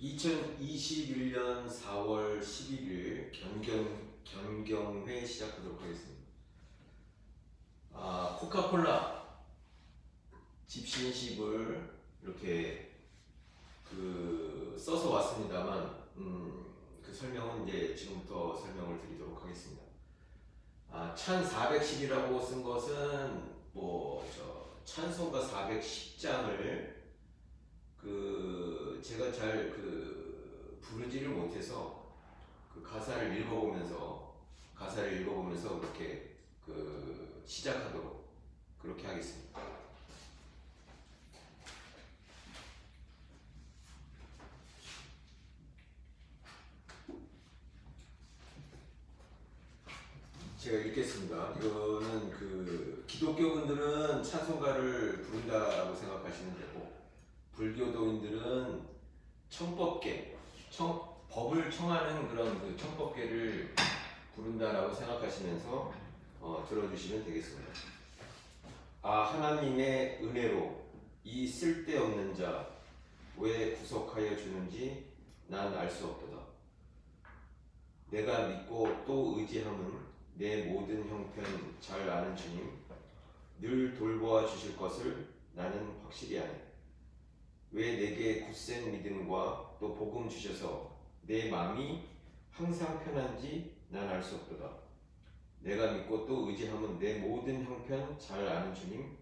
2021년 4월 11일 견경회 시작하도록 하겠습니다. 코카콜라 집신식을 이렇게 써서 왔습니다만 그 설명은 이제 지금부터 설명을 드리도록 하겠습니다. 1410이라고 쓴 것은 찬송가 410장을 제가 잘 부르지를 못해서 가사를 읽어보면서 그렇게 시작하도록 그렇게 하겠습니다. 제가 읽겠습니다. 이거는 기독교분들은 찬송가를 부른다라고 생각하시면 되고, 불교도인들은 법을 청하는 그런 청법계를 부른다라고 생각하시면서 들어주시면 되겠습니다. 하나님의 은혜로 이 쓸데없는 자 왜 구속하여 주는지 난 알 수 없도다. 내가 믿고 또 의지함은 내 모든 형편 잘 아는 주님 늘 돌보아 주실 것을 나는 확실히 아네. 왜 내게 굳센 믿음과 또 복음 주셔서 내 마음이 항상 편한지 난 알 수 없도다. 내가 믿고 또 의지함은 내 모든 형편 잘 아는 주님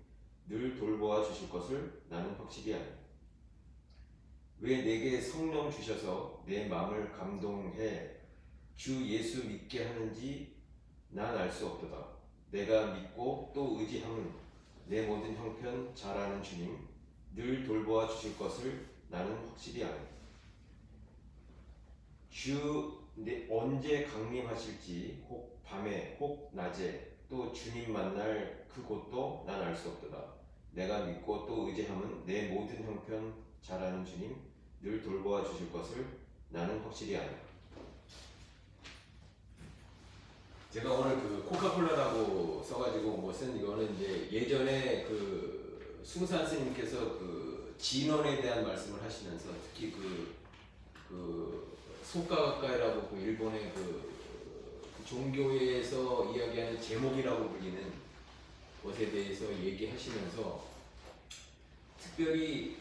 늘 돌보아 주실 것을 나는 확실히 아네. 왜 내게 성령 주셔서 내 마음을 감동해 주 예수 믿게 하는지 난 알 수 없도다. 내가 믿고 또 의지함은 내 모든 형편 잘 아는 주님 늘 돌보아 주실 것을 나는 확실히 아네. 주 언제 강림하실지 혹 밤에 혹 낮에 또 주님 만날 그곳도 난 알 수 없도다. 내가 믿고 또 의지함은 내 모든 형편 잘 아는 주님 늘 돌보아 주실 것을 나는 확실히 아네. 제가 오늘 코카콜라라고 써가지고 쓴 이거는 이제 예전에 숭산 스님께서 진원에 대한 말씀을 하시면서 특히 소카가카이라고 일본의 종교에서 이야기하는 제목이라고 불리는 것에 대해서 얘기하시면서 특별히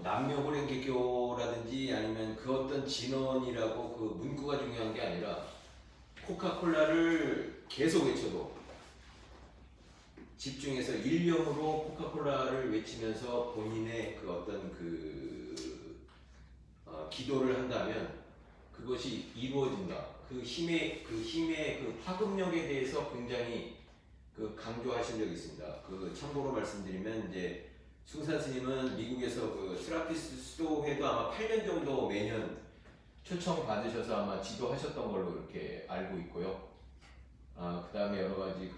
남녀고랭개교라든지 아니면 어떤 진원이라고 문구가 중요한 게 아니라 코카콜라를 계속 외쳐도 집중해서 일념으로 코카콜라를 외치면서 본인의 기도를 한다면 그것이 이루어진다. 그 힘의 파급력에 대해서 굉장히 강조하신 적이 있습니다. 참고로 말씀드리면 이제 숭산 스님은 미국에서 트라피스트 수도회도 아마 8년 정도 매년 초청 받으셔서 아마 지도하셨던 걸로 이렇게 알고 있고요. 그 다음에 여러 가지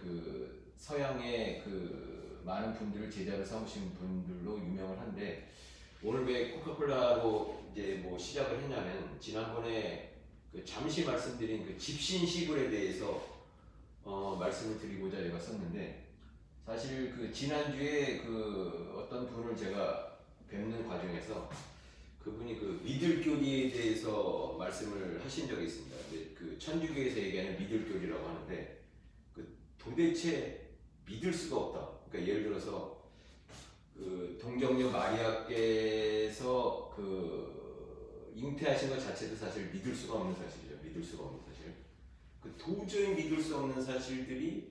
서양의 많은 분들을 제자로 삼으신 분들로 유명을 한데, 오늘 왜 코카콜라로 이제 시작을 했냐면, 지난번에 잠시 말씀드린 집신시글에 대해서 말씀을 드리고자 제가 썼는데, 사실 지난주에 어떤 분을 제가 뵙는 과정에서 그분이 미들교리에 대해서 말씀을 하신 적이 있습니다. 천주교에서 얘기하는 미들교리라고 하는데, 도대체 믿을 수가 없다. 그러니까 예를 들어서 동정녀 마리아께서 잉태하신 것 자체도 사실 믿을 수가 없는 사실이죠. 믿을 수가 없는 사실. 도저히 믿을 수 없는 사실들이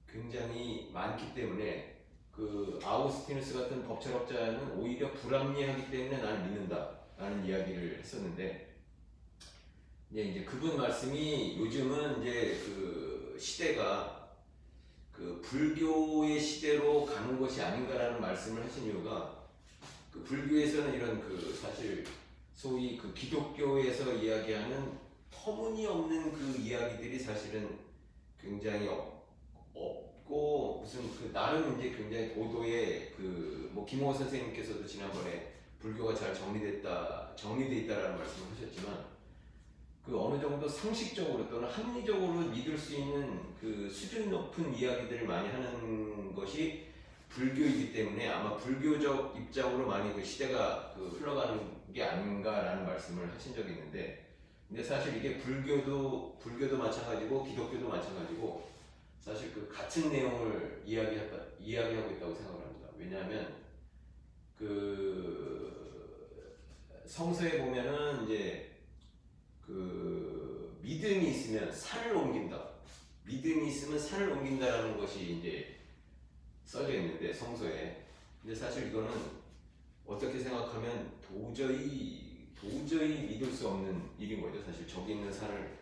굉장히 많기 때문에 아우구스티누스 같은 법철학자는 오히려 불합리하기 때문에 나는 믿는다라는 이야기를 했었는데, 이제 그분 말씀이 요즘은 이제 시대가 불교의 시대로 가는 것이 아닌가라는 말씀을 하신 이유가, 불교에서는 이런 사실 소위 기독교에서 이야기하는 터무니없는 이야기들이 사실은 굉장히 없고, 무슨 나름 이제 굉장히 도도의 김호 선생님께서도 지난번에 불교가 잘 정리돼 있다라는 말씀을 하셨지만, 어느 정도 상식적으로 또는 합리적으로 믿을 수 있는 수준 높은 이야기들을 많이 하는 것이 불교이기 때문에 아마 불교적 입장으로 많이 그 시대가 그 흘러가는 게 아닌가라는 말씀을 하신 적이 있는데, 근데 사실 이게 불교도 마찬가지고 기독교도 마찬가지고 사실 그 같은 내용을 이야기하고 있다고 생각을 합니다. 왜냐하면 그 성서에 보면은 이제 그 믿음이 있으면 산을 옮긴다. 믿음이 있으면 산을 옮긴다라는 것이 이제 써져 있는데 성서에. 근데 사실 이거는 어떻게 생각하면 도저히 믿을 수 없는 일인 거죠. 사실 저기 있는 산을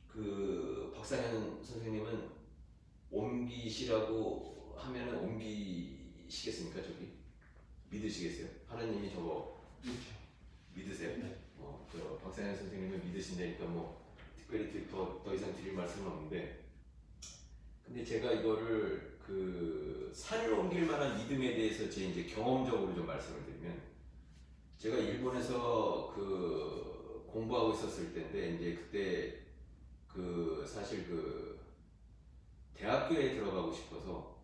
그 박상현 선생님은 옮기시라고 하면은 옮기시겠습니까? 저기 믿으시겠어요? 하나님이 저거 믿으세요? 네. 저 박상현 선생님은 믿으신다니까 뭐 특별히 더 이상 드릴 말씀은 없는데, 근데 제가 이거를 그 산을 옮길 만한 믿음에 대해서 제 이제 경험적으로 좀 말씀을 드리면, 제가 일본에서 그 공부하고 있었을 때인데 이제 그때 그 사실 그 대학교에 들어가고 싶어서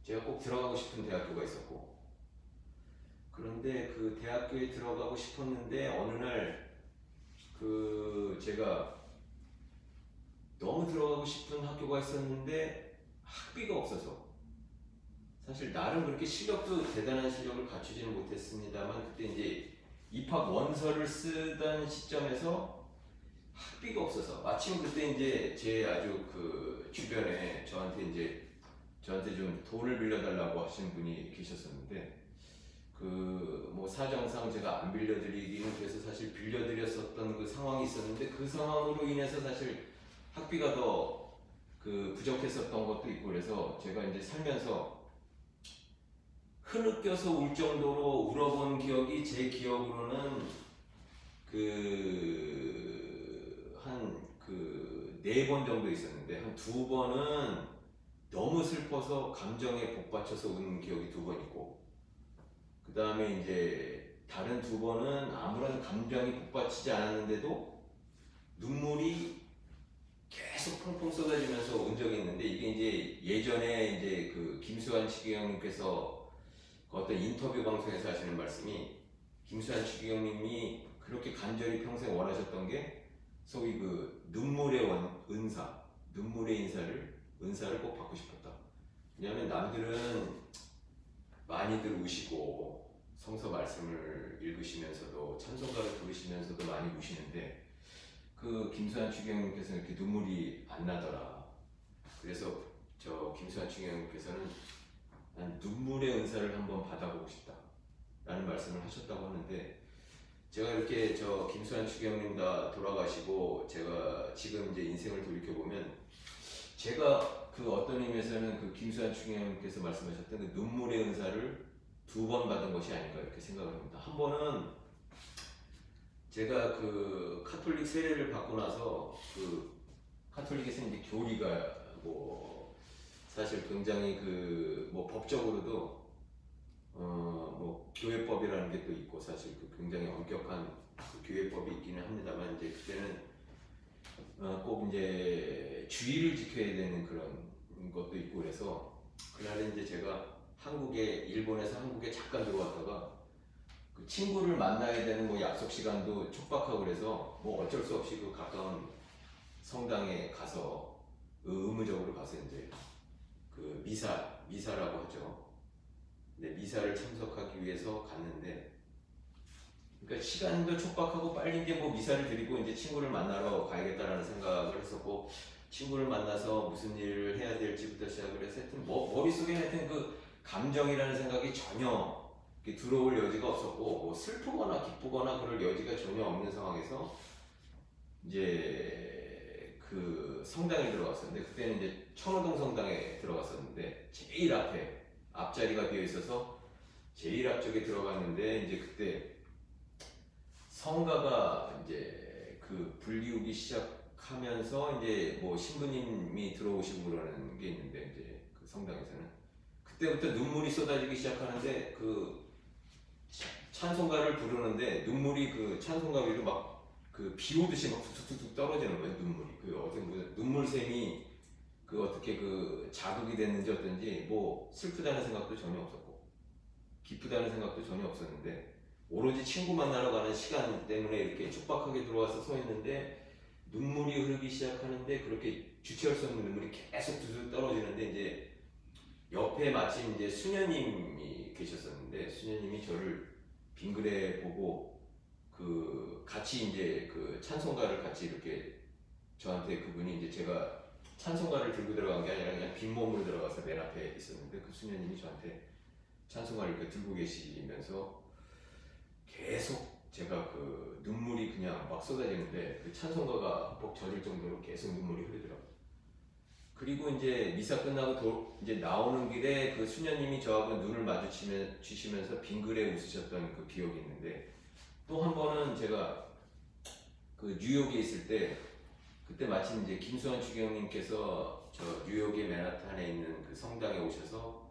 제가 꼭 들어가고 싶은 대학교가 있었고, 그런데 그 대학교에 들어가고 싶었는데 어느 날 그 제가 너무 들어가고 싶은 학교가 있었는데 학비가 없어서, 사실 나름 그렇게 실력도 대단한 실력을 갖추지는 못했습니다만 그때 이제 입학 원서를 쓰던 시점에서 학비가 없어서, 마침 그때 이제 제 아주 그 주변에 저한테 좀 돈을 빌려달라고 하시는 분이 계셨었는데, 그 뭐 사정상 제가 안 빌려드리기는, 그래서 사실 빌려드렸었던 그 상황이 있었는데 그 상황으로 인해서 사실 학비가 더 그 부족했었던 것도 있고, 그래서 제가 이제 살면서 흐느껴서 울 정도로 울어본 기억이 제 기억으로는 한 4번 정도 있었는데, 한 2번은 너무 슬퍼서 감정에 복받쳐서 운 기억이 2번 있고, 그 다음에 이제 다른 2번은 아무런 감정이 복받치지 않았는데도 눈물이 계속 펑펑 쏟아지면서 온 적이 있는데, 이게 이제 예전에 이제 그 김수환 추기경님께서 그 어떤 인터뷰 방송에서 하시는 말씀이, 김수환 추기경님이 그렇게 간절히 평생 원하셨던 게 소위 그 눈물의 은사를 꼭 받고 싶었다. 왜냐하면 남들은 많이들 우시고 성서 말씀을 읽으시면서도 찬송가를 부르시면서도 많이 우시는데 그 김수환 추기경님께서는 이렇게 눈물이 안 나더라. 그래서 저 김수환 추기경님께서는 난 눈물의 은사를 한번 받아보고 싶다 라는 말씀을 하셨다고 하는데, 제가 이렇게 저 김수환 추기경님 다 돌아가시고 제가 지금 이제 인생을 돌이켜보면, 제가 그 어떤 의미에서는 그 김수환 추기경님께서 말씀하셨던 그 눈물의 은사를 2번 받은 것이 아닌가 이렇게 생각을 합니다. 한 번은 제가 그 카톨릭 세례를 받고 나서, 그 카톨릭에서 이제 교리가 뭐 사실 굉장히 그 뭐 법적으로도 뭐 교회법이라는 게 또 있고, 사실 그 굉장히 엄격한 그 교회법이 있기는 합니다만, 이제 그때는 꼭 이제 주의를 지켜야 되는 그런 것도 있고, 그래서 그날은 이제 제가 일본에서 한국에 잠깐 들어왔다가 그 친구를 만나야 되는 뭐 약속 시간도 촉박하고, 그래서 뭐 어쩔 수 없이 그 가까운 성당에 가서 의무적으로 가서 이제 그 미사라고 하죠. 네, 미사를 참석하기 위해서 갔는데, 그러니까 시간도 촉박하고 빨리 이제 뭐 미사를 드리고 이제 친구를 만나러 가야겠다라는 생각을 했었고, 친구를 만나서 무슨 일을 해야 될지부터 시작을 해서 하여튼 머릿속에 하여튼 그 감정이라는 생각이 전혀 들어올 여지가 없었고, 뭐 슬프거나 기쁘거나 그럴 여지가 전혀 없는 상황에서 이제 그 성당에 들어갔었는데, 그때는 이제 천호동 성당에 들어갔었는데 제일 앞자리가 비어 있어서 제일 앞쪽에 들어갔는데, 이제 그때 성가가 이제 그 불리우기 시작하면서 이제 뭐 신부님이 들어오시고 그러는 게 있는데, 이제 그 성당에서는 그때부터 눈물이 쏟아지기 시작하는데, 그 찬송가를 부르는데 눈물이 그 찬송가 위로 막 그 비 오듯이 막 툭툭툭 떨어지는 거예요. 눈물이 그 어떤 눈물샘이 그 어떻게 그 자극이 됐는지 어떤지 뭐 슬프다는 생각도 전혀 없었고 기쁘다는 생각도 전혀 없었는데 오로지 친구 만나러 가는 시간 때문에 이렇게 촉박하게 들어와서 서 있는데 눈물이 흐르기 시작하는데 그렇게 주체할 수 없는 눈물이 계속 두둑 떨어지는데 이제 옆에 마침 이제 수녀님이 계셨었는데 수녀님이 저를 빙그레 보고 그 같이 이제 그 찬송가를 같이 이렇게 저한테 그분이 이제 제가 찬송가를 들고 들어간 게 아니라 그냥 빈몸으로 들어가서 맨 앞에 있었는데 그 수녀님이 저한테 찬송가를 이렇게 들고 계시면서 계속 제가 그 눈물이 그냥 막 쏟아지는데 그 찬송가가 벅 젖을 정도로 계속 눈물이 흐르더라고요. 그리고 이제 미사 끝나고 이제 나오는 길에 그 수녀님이 저하고 눈을 마주치시면서 빙그레 웃으셨던 그 기억이 있는데 또 한 번은 제가 그 뉴욕에 있을 때 그때 마침 이제 김수환 추경님께서 저 뉴욕의 맨하탄에 있는 그 성당에 오셔서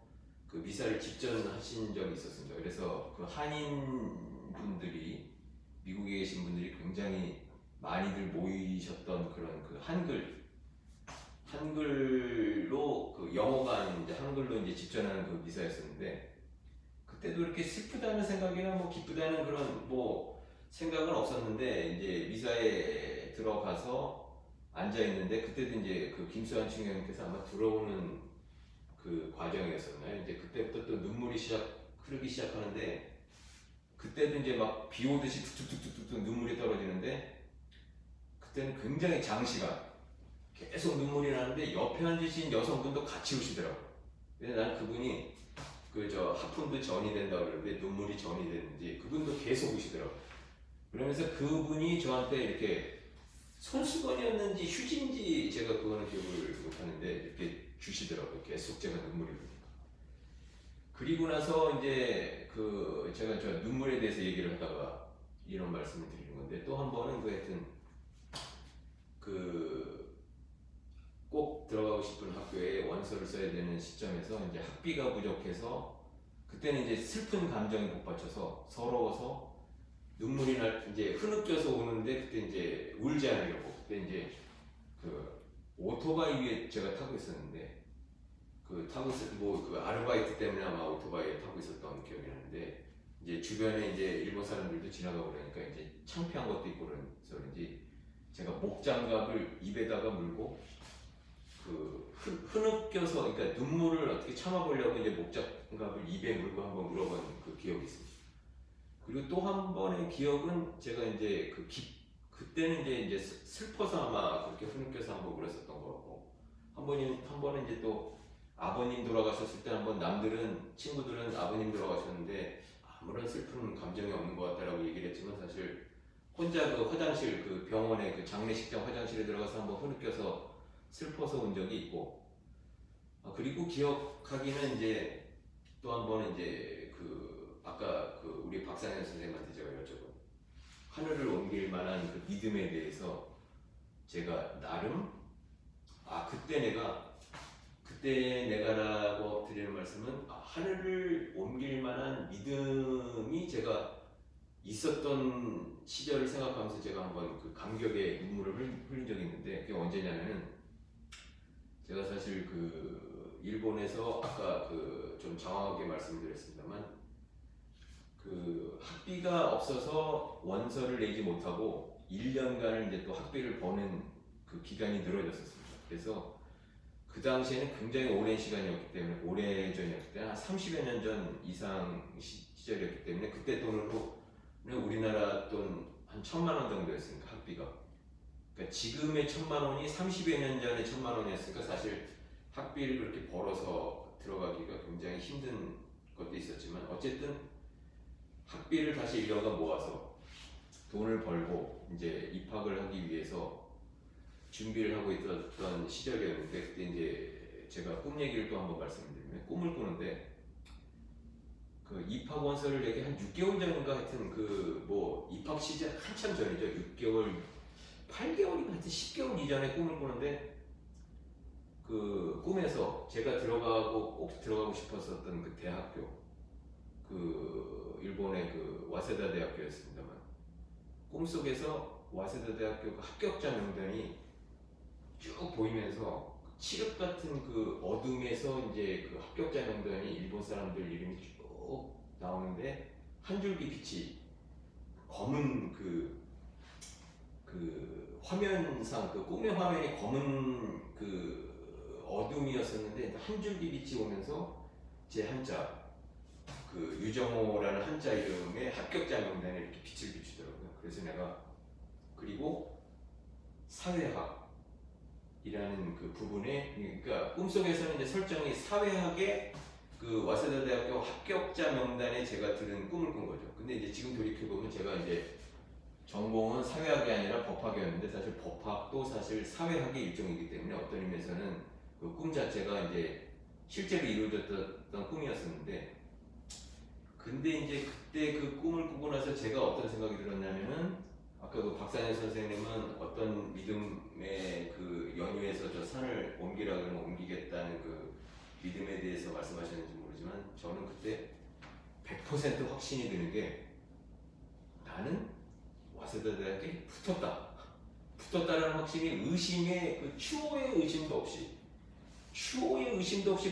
그 미사를 집전하신 적이 있었습니다. 그래서 그 한인 분들이 미국에 계신 분들이 굉장히 많이들 모이셨던 그런 그 한글로 그 영어가 아닌 이제 한글로 이제 집전하는 그 미사였었는데 그때도 이렇게 슬프다는 생각이나 뭐 기쁘다는 그런 뭐 생각은 없었는데 이제 미사에 들어가서 앉아 있는데 그때도 이제 그 김수환 총장님께서 아마 들어오는 그 과정이었었나요? 이제 그때부터 또 눈물이 흐르기 시작하는데 그때도 이제 막 비 오듯이 툭툭툭툭툭 눈물이 떨어지는데 그때는 굉장히 장시간 계속 눈물이 나는데 옆에 앉으신 여성분도 같이 우시더라고요. 근데 난 그분이 그 저 하품도 전이 된다고 그러는데 눈물이 전이 됐는지 그분도 계속 우시더라고요. 그러면서 그분이 저한테 이렇게 손수건이었는지 휴지인지 제가 그거는 기억을 못하는데 이렇게 주시더라고요. 계속 제가 눈물이 흐르니까. 그리고 나서 이제 그 제가 저 눈물에 대해서 얘기를 하다가 이런 말씀을 드리는 건데 또 한 번은 그 하여튼 그 꼭 들어가고 싶은 학교에 원서를 써야 되는 시점에서 이제 학비가 부족해서 그때는 이제 슬픈 감정이 복받쳐서 서러워서 눈물이 이제 흐느껴서 오는데 그때 이제 울지 않으려고 그때 이제 그 오토바이 위에 제가 타고 있었는데 그 타고 그 아르바이트 때문에 아마 오토바이에 타고 있었던 기억이 나는데 이제 주변에 이제 일본 사람들도 지나가고 그러니까 이제 창피한 것도 있고 그래서 그런지 제가 목장갑을 입에다가 물고 그 흐느껴서 그러니까 눈물을 어떻게 참아보려고 이제 목장갑을 입에 물고 한번 울어본 그 기억이 있습니다. 그리고 또 한 번의 기억은 제가 이제 그때는 이제 슬퍼서 아마 그렇게 흐느껴서 한번 울었었던 것 같고 한 번은 이제 또 아버님 돌아가셨을 때 한번 남들은 친구들은 아버님 돌아가셨는데 아무런 슬픈 감정이 없는 것 같다라고 얘기를 했지만 사실 혼자 그 화장실 그 병원의 그 장례식장 화장실에 들어가서 한번 흐느껴서 슬퍼서 온 적이 있고 그리고 기억하기는 이제 또 한 번은 이제 그 아까 그 우리 박상현 선생님한테 제가 여쭤본 하늘을 옮길 만한 그 믿음에 대해서 제가 나름 그때 내가라고 드리는 말씀은 하늘을 옮길 만한 믿음이 제가 있었던 시절을 생각하면서 제가 한번 그 감격의 눈물을 흘린 적이 있는데 그게 언제냐면은 제가 사실 그 일본에서 아까 그 좀 장황하게 말씀드렸습니다만 그 학비가 없어서 원서를 내지 못하고 1년간을 이제 또 학비를 버는 그 기간이 늘어졌었습니다. 그래서 그 당시에는 굉장히 오랜 시간이었기 때문에 오래전이었기 때문에 한 30여 년 전 이상 시절이었기 때문에 그때 돈으로 우리나라 돈 한 1,000만 원 정도였으니까 학비가 그러니까 지금의 1,000만 원이 30여 년 전에 1,000만 원이었으니까 사실 학비를 그렇게 벌어서 들어가기가 굉장히 힘든 것도 있었지만 어쨌든 학비를 다시 1년간 모아서 돈을 벌고 이제 입학을 하기 위해서 준비를 하고 있었던 시절이었는데 그때 이제 제가 꿈 얘기를 또 한번 말씀드리면 꿈을 꾸는데 그 입학 원서를 내기 한 6개월 전인가 하여튼 그 뭐 입학 시즌 한참 전이죠. 6개월 8개월인가 하여튼 10개월 이전에 꿈을 꾸는데 그 꿈에서 제가 꼭 들어가고 싶었었던 그 대학교 그 일본의 그 와세다 대학교였습니다만 꿈속에서 와세다 대학교 그 합격자 명단이 쭉 보이면서 칠흑 같은 그 어둠에서 이제 그 합격자 명단이 일본 사람들 이름이 쭉 나오는데 한 줄기 빛이 검은 그 화면상 그 꿈의 화면이 검은 그 어둠이었었는데 한 줄기 빛이 오면서 제 한자 그 유정호라는 한자 이름의 합격자 명단에 이렇게 빛을 비추더라고요. 그래서 내가 그리고 사회학이라는 그 부분에 그러니까 꿈속에서는 이제 설정이 사회학의 그 와세다 대학교 합격자 명단에 제가 들은 꿈을 꾼 거죠. 근데 이제 지금 돌이켜보면 제가 이제 전공은 사회학이 아니라 법학이었는데 사실 법학도 사실 사회학의 일종이기 때문에 어떤 의미에서는 그 꿈 자체가 이제 실제로 이루어졌던 꿈이었었는데 근데 이제 그때 그 꿈을 꾸고 나서 제가 어떤 생각이 들었냐면은 아까 그 박상현 선생님은 어떤 믿음의 그 연유에서 저 산을 옮기라 그러면 옮기겠다는 그 믿음에 대해서 말씀하셨는지 모르지만 저는 그때 100% 확신이 드는 게 나는 와세다 대학에 붙었다라는 확신이 의심의 그 추호의 의심도 없이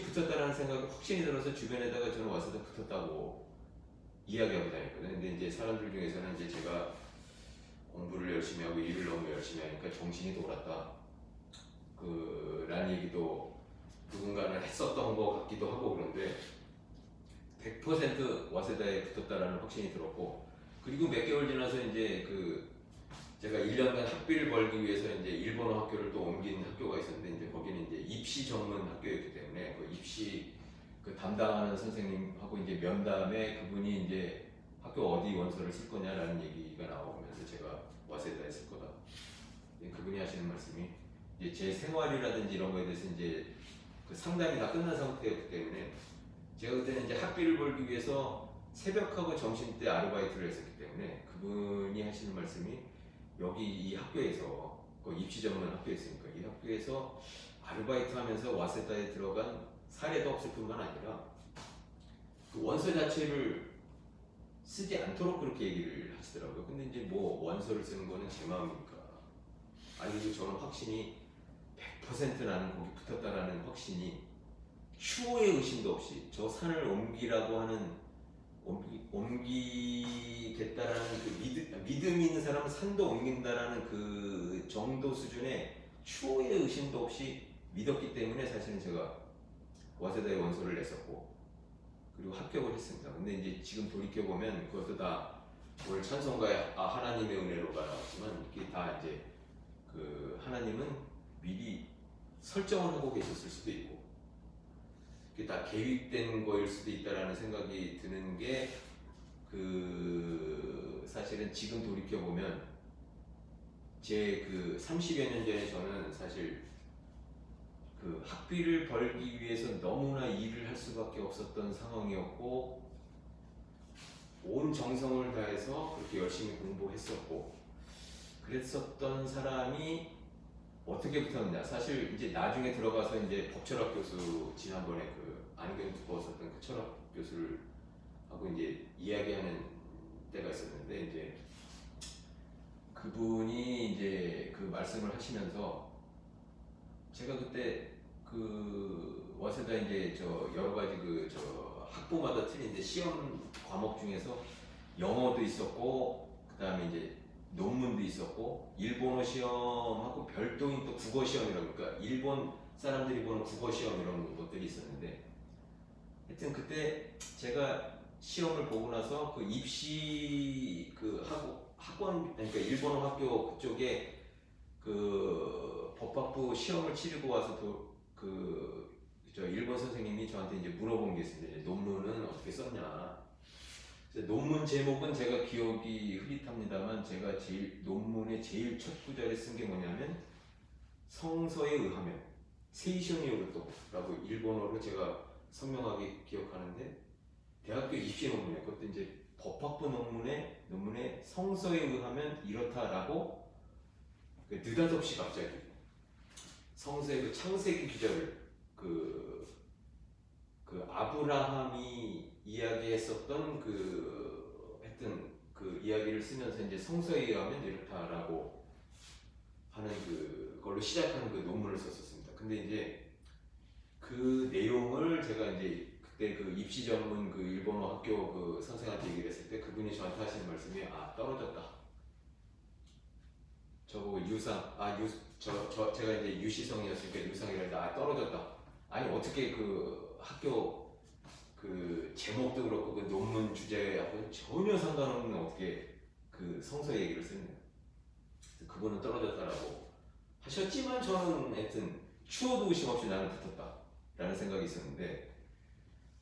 붙었다라는 생각이 확신이 들어서 주변에다가 저는 와세다 붙었다고 이야기하고 다녔거든요. 근데 이제 사람들 중에서는 이제 제가 공부를 열심히 하고 일을 너무 열심히 하니까 정신이 돌았다. 라는 얘기도 누군가는 했었던 것 같기도 하고 그런데 100% 와세다에 붙었다라는 확신이 들었고 그리고 몇 개월 지나서 이제 제가 1년간 학비를 벌기 위해서 이제 일본어 학교를 또 옮긴 학교가 있었는데 이제 거기는 이제 입시 전문 학교였기 때문에 그 입시 그 담당하는 선생님하고 이제 면담에 그분이 이제 학교 어디 원서를 쓸 거냐라는 얘기가 나오면서 제가 와세다에 쓸 거다. 그분이 하시는 말씀이 이제 제 생활이라든지 이런 거에 대해서 이제 그 상담이 다 끝난 상태였기 때문에 제가 그때는 이제 학비를 벌기 위해서 새벽하고 점심때 아르바이트를 했었기 때문에 그분이 하시는 말씀이 여기 이 학교에서 그 입시 전문 학교였으니까 이 학교에서 아르바이트 하면서 와세다에 들어간 사례도 없을 뿐만 아니라 그 원서 자체를 쓰지 않도록 그렇게 얘기를 하시더라고요. 근데 이제 뭐 원서를 쓰는 거는 제 마음이니까 아니고 저는 확신이 100% 나는 거기 붙었다라는 확신이 추호의 의심도 없이 저 산을 옮기라고 하는 옮기겠다라는 그 믿음 있는 사람은 산도 옮긴다라는 그 정도 수준의 추호의 의심도 없이 믿었기 때문에 사실은 제가 와세다에 원서를 냈었고 그리고 합격을 했습니다. 근데 이제 지금 돌이켜보면 그것도 다 오늘 찬송가의 하나님의 은혜로가 나왔지만 이게 다 이제 그 하나님은 미리 설정을 하고 계셨을 수도 있고 그게 다 계획된 거일 수도 있다라는 생각이 드는 게 사실은 지금 돌이켜보면 제 30여 년 전에 저는 사실 그 학비를 벌기 위해서 너무나 일을 할 수밖에 없었던 상황이었고 온 정성을 다해서 그렇게 열심히 공부했었고 그랬었던 사람이 어떻게 붙었느냐 사실 이제 나중에 들어가서 이제 법철학 교수 지난번에 그 안경 두꺼웠었던 그 철학 교수를 하고 이제 이야기하는 때가 있었는데 이제 그분이 이제 그 말씀을 하시면서 제가 그때 와세다 이제 여러 가지 학부마다 틀린데 시험 과목 중에서 영어도 있었고 그 다음에 이제 논문도 있었고 일본어 시험하고 별도인 또 국어 시험이라고 그러니까 일본 사람들이 보는 국어 시험 이런 것들이 있었는데 하여튼 그때 제가 시험을 보고 나서 그 입시 학원 그러니까 일본어 학교 그쪽에 법학부 시험을 치르고 와서 일본 선생님이 저한테 이제 물어본 게 있습니다. 이제 논문은 어떻게 썼냐. 논문 제목은 제가 기억이 흐릿합니다만 제가 논문의 제일 첫 구절에 쓴 게 뭐냐면 성서에 의하면 세이션이오르토라고 일본어로 제가 선명하게 기억하는데 대학교 입시 논문에 그것도 이제 법학부 논문에 성서에 의하면 이렇다라고 느닷없이 갑자기 성서의 그 창세기 기절을 아브라함이 이야기했었던 하여튼 그 이야기를 쓰면서 이제 성서에 의하면 이렇다라고 하는 그걸로 시작하는 그 논문을 썼었습니다. 근데 이제 그 내용을 제가 이제 그때 그 입시 전문 그 일본어 학교 그 선생한테 얘기를 했을 때 그분이 저한테 하시는 말씀이 떨어졌다. 저보고 제가 이제 유시성이었으니까 유상이라 떨어졌다. 아니 어떻게 그 학교 그 제목도 그렇고 그 논문 주제하고 전혀 상관없는 어떻게 그 성서 얘기를 쓰느냐. 그분은 떨어졌다라고 하셨지만 저는 하여튼 추워도 의심 없이 나는 붙었다라는 생각이 있었는데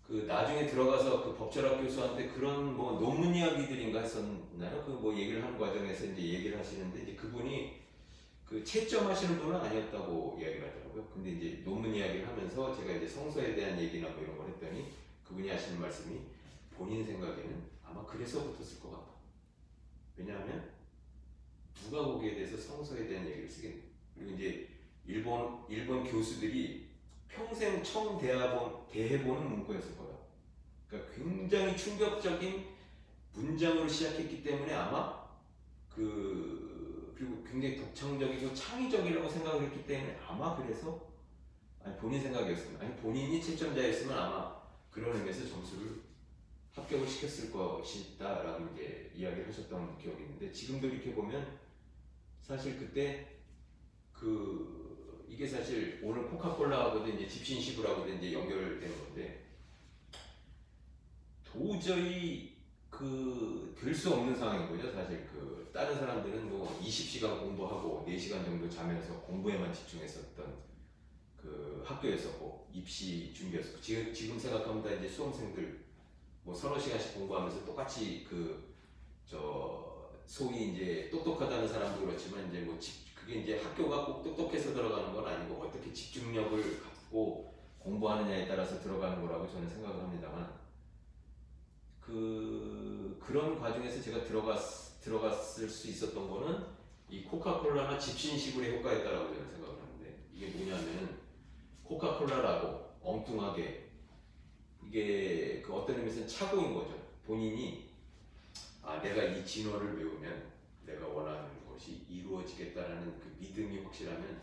그 나중에 들어가서 그 법철학 교수한테 그런 뭐 논문 이야기들인가 했었나요? 그 뭐 얘기를 하는 과정에서 이제 얘기를 하시는데 이제 그분이 그 채점하시는 분은 아니었다고 이야기를 하더라고요. 근데 이제 논문 이야기를 하면서 제가 이제 성서에 대한 얘기나 뭐 이런 걸 했더니 그분이 하시는 말씀이 본인 생각에는 아마 그래서 붙었을 것 같다. 왜냐하면 누가 거기에 대해서 성서에 대한 얘기를 쓰겠네. 그리고 이제 일본 교수들이 평생 처음 대해보는 문구였을 거야. 그러니까 굉장히 충격적인 문장으로 시작했기 때문에 아마 그리고 굉장히 독창적이고 창의적이라고 생각을 했기 때문에 아마 그래서 본인 생각이었으면 본인이 채점자였으면 아마 그런 의미에서 점수를 합격을 시켰을 것이다 라고 이제 이야기를 하셨던 기억이 있는데 지금도 이렇게 보면 사실 그때 이게 사실 오늘 코카콜라하고도 이제 집신시구라고도 이제 연결되는 건데 도저히 될 수 없는 상황인 거죠. 사실 다른 사람들은 뭐 20시간 공부하고 4시간 정도 자면서 공부에만 집중했었던 학교였었고 입시 준비였었고 지금 생각하면 다 이제 수험생들 뭐 서너 시간씩 공부하면서 똑같이 소위 이제 똑똑하다는 사람도 그렇지만 이제 그게 이제 학교가 꼭 똑똑해서 들어가는 건 아니고 어떻게 집중력을 갖고 공부하느냐에 따라서 들어가는 거라고 저는 생각을 합니다만 그런 과정에서 제가 들어갔을 수 있었던 거는 이 코카콜라나 집신시구의 효과였다라고 저는 생각을 하는데 이게 뭐냐면 코카콜라라고 엉뚱하게 이게 어떤 의미에서는 착오인 거죠. 본인이 내가 이 진화를 배우면 내가 원하는 것이 이루어지겠다라는 그 믿음이 확실하면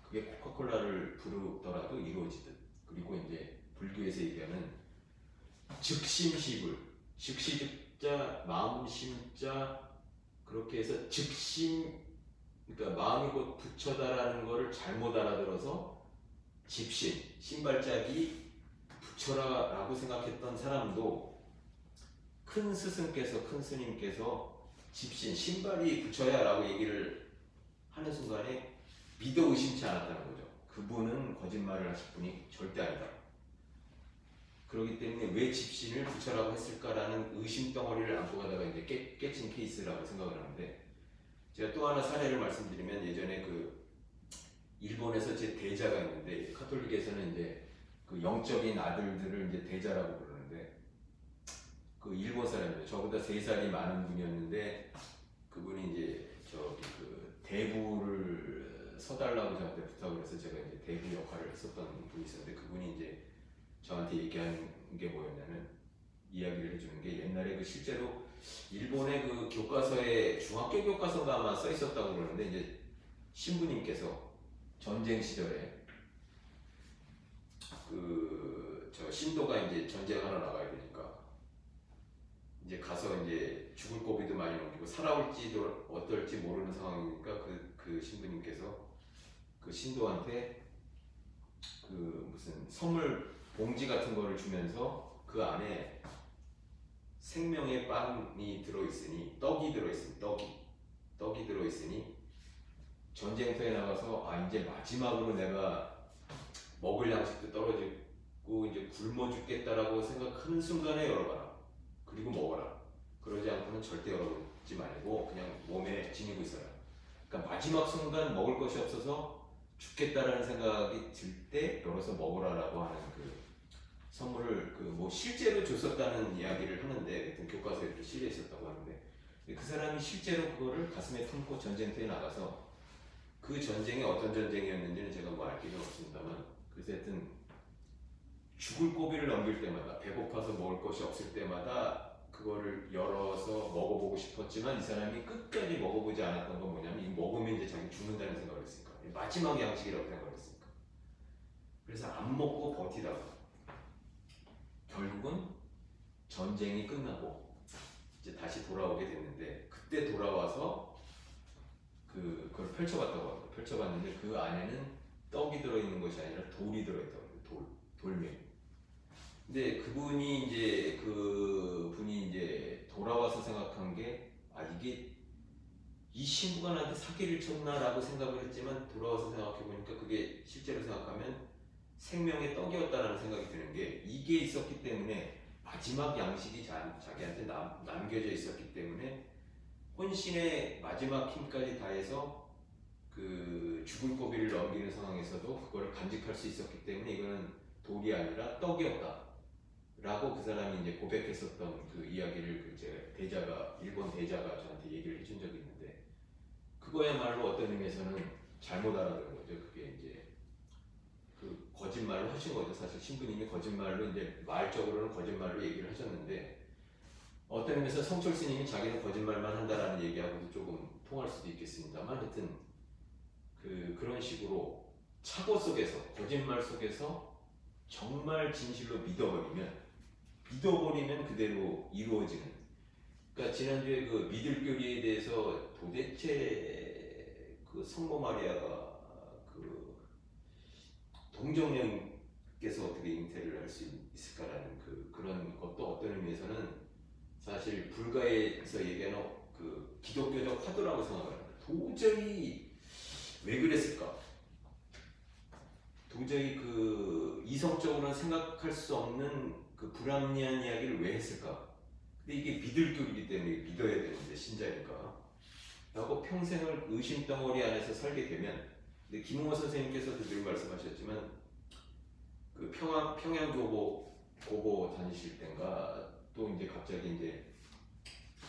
그게 코카콜라를 부르더라도 이루어지듯. 그리고 이제 불교에서 얘기하는 즉심시불, 즉시즉자 마음심자 그렇게 해서 즉심 그러니까 마음이 곧 부처다라는 거를 잘못 알아들어서 집신, 신발짝이 부처라고 생각했던 사람도 큰 스님께서 집신, 신발이 부처야 라고 얘기를 하는 순간에 믿어 의심치 않았다는 거죠. 그분은 거짓말을 하실 분이 절대 아니다. 그렇기 때문에 왜 집신을 부처라고 했을까라는 의심 덩어리를 안고 가다가 이제 깨친 케이스라고 생각을 하는데 제가 또 하나 사례를 말씀드리면 예전에 일본에서 제 대자가 있는데 카톨릭에서는 이제 영적인 아들들을 이제 대자라고 부르는데 일본 사람이에요. 저보다 3살이 많은 분이었는데 그분이 이제 대부를 서달라고 저한테 부탁을 해서 제가 이제 대부 역할을 했었던 분이 있었는데 그분이 이제 저한테 얘기한 게 뭐였냐면 이야기를 해주는 게 옛날에 실제로 일본의 교과서에 중학교 교과서가 아마 써 있었다고 그러는데 이제 신부님께서 전쟁 시절에 신도가 이제 전쟁하러 나가야 되니까 이제 가서 이제 죽을 고비도 많이 넘기고 살아올지도 어떨지 모르는 상황이니까 그 신부님께서 그 신도한테 무슨 선물 봉지 같은 거를 주면서 그 안에 생명의 빵이 들어있으니 떡이 들어있으니 전쟁터에 나가서 이제 마지막으로 내가 먹을 양식도 떨어지고 이제 굶어 죽겠다라고 생각하는 순간에 열어봐라. 그리고 먹어라. 그러지 않고는 절대 열어보지 말고 그냥 몸에 지니고 있어라. 그러니까 마지막 순간 먹을 것이 없어서 죽겠다라는 생각이 들 때 열어서 먹으라라고 하는 선물을 실제로 줬었다는 이야기를 하는데 교과서에 이렇게 실려 있었다고 하는데 그 사람이 실제로 그거를 가슴에 품고 전쟁터에 나가서 그 전쟁이 어떤 전쟁이었는지는 제가 알 길은 없습니다만 그래서 하여튼 죽을 고비를 넘길 때마다 배고파서 먹을 것이 없을 때마다 그거를 열어서 먹어보고 싶었지만 이 사람이 끝까지 먹어보지 않았던 건 뭐냐면 이거 먹으면 이제 자기 죽는다는 생각을 했으니까 마지막 양식이라고 생각을 했으니까 그래서 안 먹고 버티다가 결국은 전쟁이 끝나고 이제 다시 돌아오게 됐는데, 그때 돌아와서 그걸 펼쳐봤다고 합니다. 펼쳐봤는데 그 안에는 떡이 들어있는 것이 아니라 돌이 들어있다고 합니다. 돌멩이. 근데 그분이 이제 돌아와서 생각한 게, 이게 이 신부가 나한테 사기를 쳤나라고 생각을 했지만, 돌아와서 생각해보니까 그게 실제로 생각하면 생명의 떡이었다라는 생각이 드는 게, 이게 있었기 때문에, 마지막 양식이 자기한테 남겨져 있었기 때문에 혼신의 마지막 힘까지 다해서 그 죽을 고비를 넘기는 상황에서도 그거를 간직할 수 있었기 때문에 이거는 돌이 아니라 떡이었다 라고 그 사람이 이제 고백했었던 그 이야기를 일본 대자가 저한테 얘기를 해준 적이 있는데, 그거야말로 어떤 의미에서는 잘못 알아들은 거죠. 그게 이제 그 거짓말을 하신 거죠. 사실 신부님이 거짓말로, 이제 말적으로는 거짓말로 얘기를 하셨는데, 어떤 의미에서 성철 스님이 자기는 거짓말만 한다라는 얘기하고도 조금 통할 수도 있겠습니다만, 하여튼 그런 식으로 착오 속에서, 거짓말 속에서 정말 진실로 믿어버리면 그대로 이루어지는. 그러니까 지난주에 그 믿을교리에 대해서 도대체 그 성모 마리아가 그 동정녀께서 어떻게 잉태를 할 수 있을까라는 그런 것도 어떤 의미에서는 사실 불가에서 얘기하는 그 기독교적 화두라고 생각을 합니다. 도저히 왜 그랬을까? 도저히 그 이성적으로는 생각할 수 없는 그 불합리한 이야기를 왜 했을까? 근데 이게 믿을 교리이기 때문에 믿어야 되는데, 신자니까. 라고 평생을 의심 덩어리 안에서 살게 되면, 근데 김홍호 선생님께서도 늘 말씀하셨지만, 그 평양 고고 다니실 땐가, 또 이제 갑자기 이제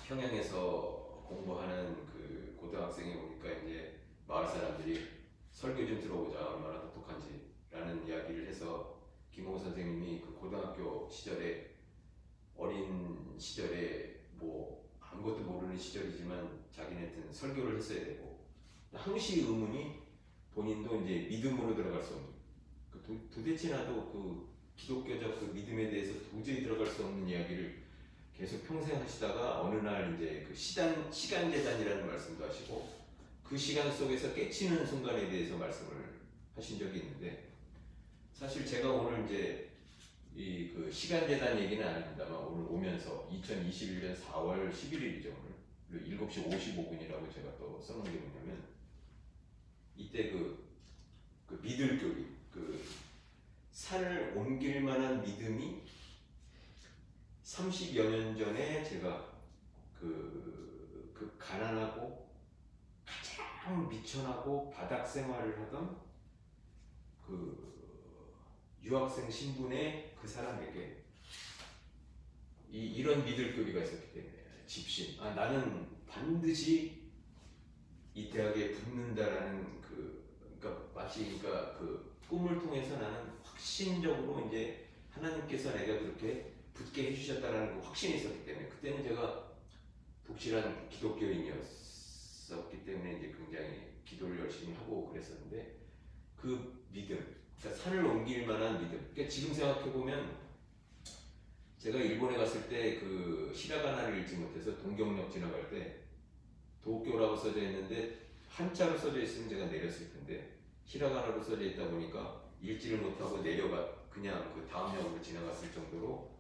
평양에서 공부하는 그 고등학생이 오니까 이제 마을 사람들이 설교 좀 들어보자, 얼마나 똑똑한지라는 이야기를 해서, 김홍호 선생님이 그 고등학교 시절에, 어린 시절에 뭐 아무것도 모르는 시절이지만 자기네한테는 설교를 했어야 되고, 항시 의문이, 본인도 이제 믿음으로 들어갈 수 없는, 도대체 나도 그 기독교적 그 믿음에 대해서 도저히 들어갈 수 없는 이야기를 계속 평생 하시다가 어느 날 이제 그 시간 재단이라는 말씀도 하시고, 그 시간 속에서 깨치는 순간에 대해서 말씀을 하신 적이 있는데, 사실 제가 오늘 이제 그 시간 재단 얘기는 아닙니다만, 오늘 오면서 2021년 4월 11일이죠. 오늘 7시 55분이라고 제가 또 써놓은 게 뭐냐면, 이때 그 믿을 교리, 그 산을 옮길 만한 믿음이 30여 년 전에 제가 그 가난하고 가장 미천하고 바닥 생활을 하던 그 유학생 신분의 그 사람에게 이런 믿을 교리가 있었기 때문에, 집신, 나는 반드시 이 대학에 붙는다라는 그러니까 마치 그 꿈을 통해서 나는 확신적으로 이제 하나님께서 내가 그렇게 붙게 해주셨다라는 그 확신이 있었기 때문에, 그때는 제가 독실한 기독교인이었었기 때문에 이제 굉장히 기도를 열심히 하고 그랬었는데, 그 믿음, 그러니까 산을 옮길 만한 믿음. 그러니까 지금 생각해 보면, 제가 일본에 갔을 때 그 히라가나를 읽지 못해서 동경역 지나갈 때 도쿄라고 써져 있는데 한자로 써져 있으면 제가 내렸을 텐데, 히라가나로 써져 있다 보니까 읽지를 못하고 그냥 그 다음 역으로 지나갔을 정도로,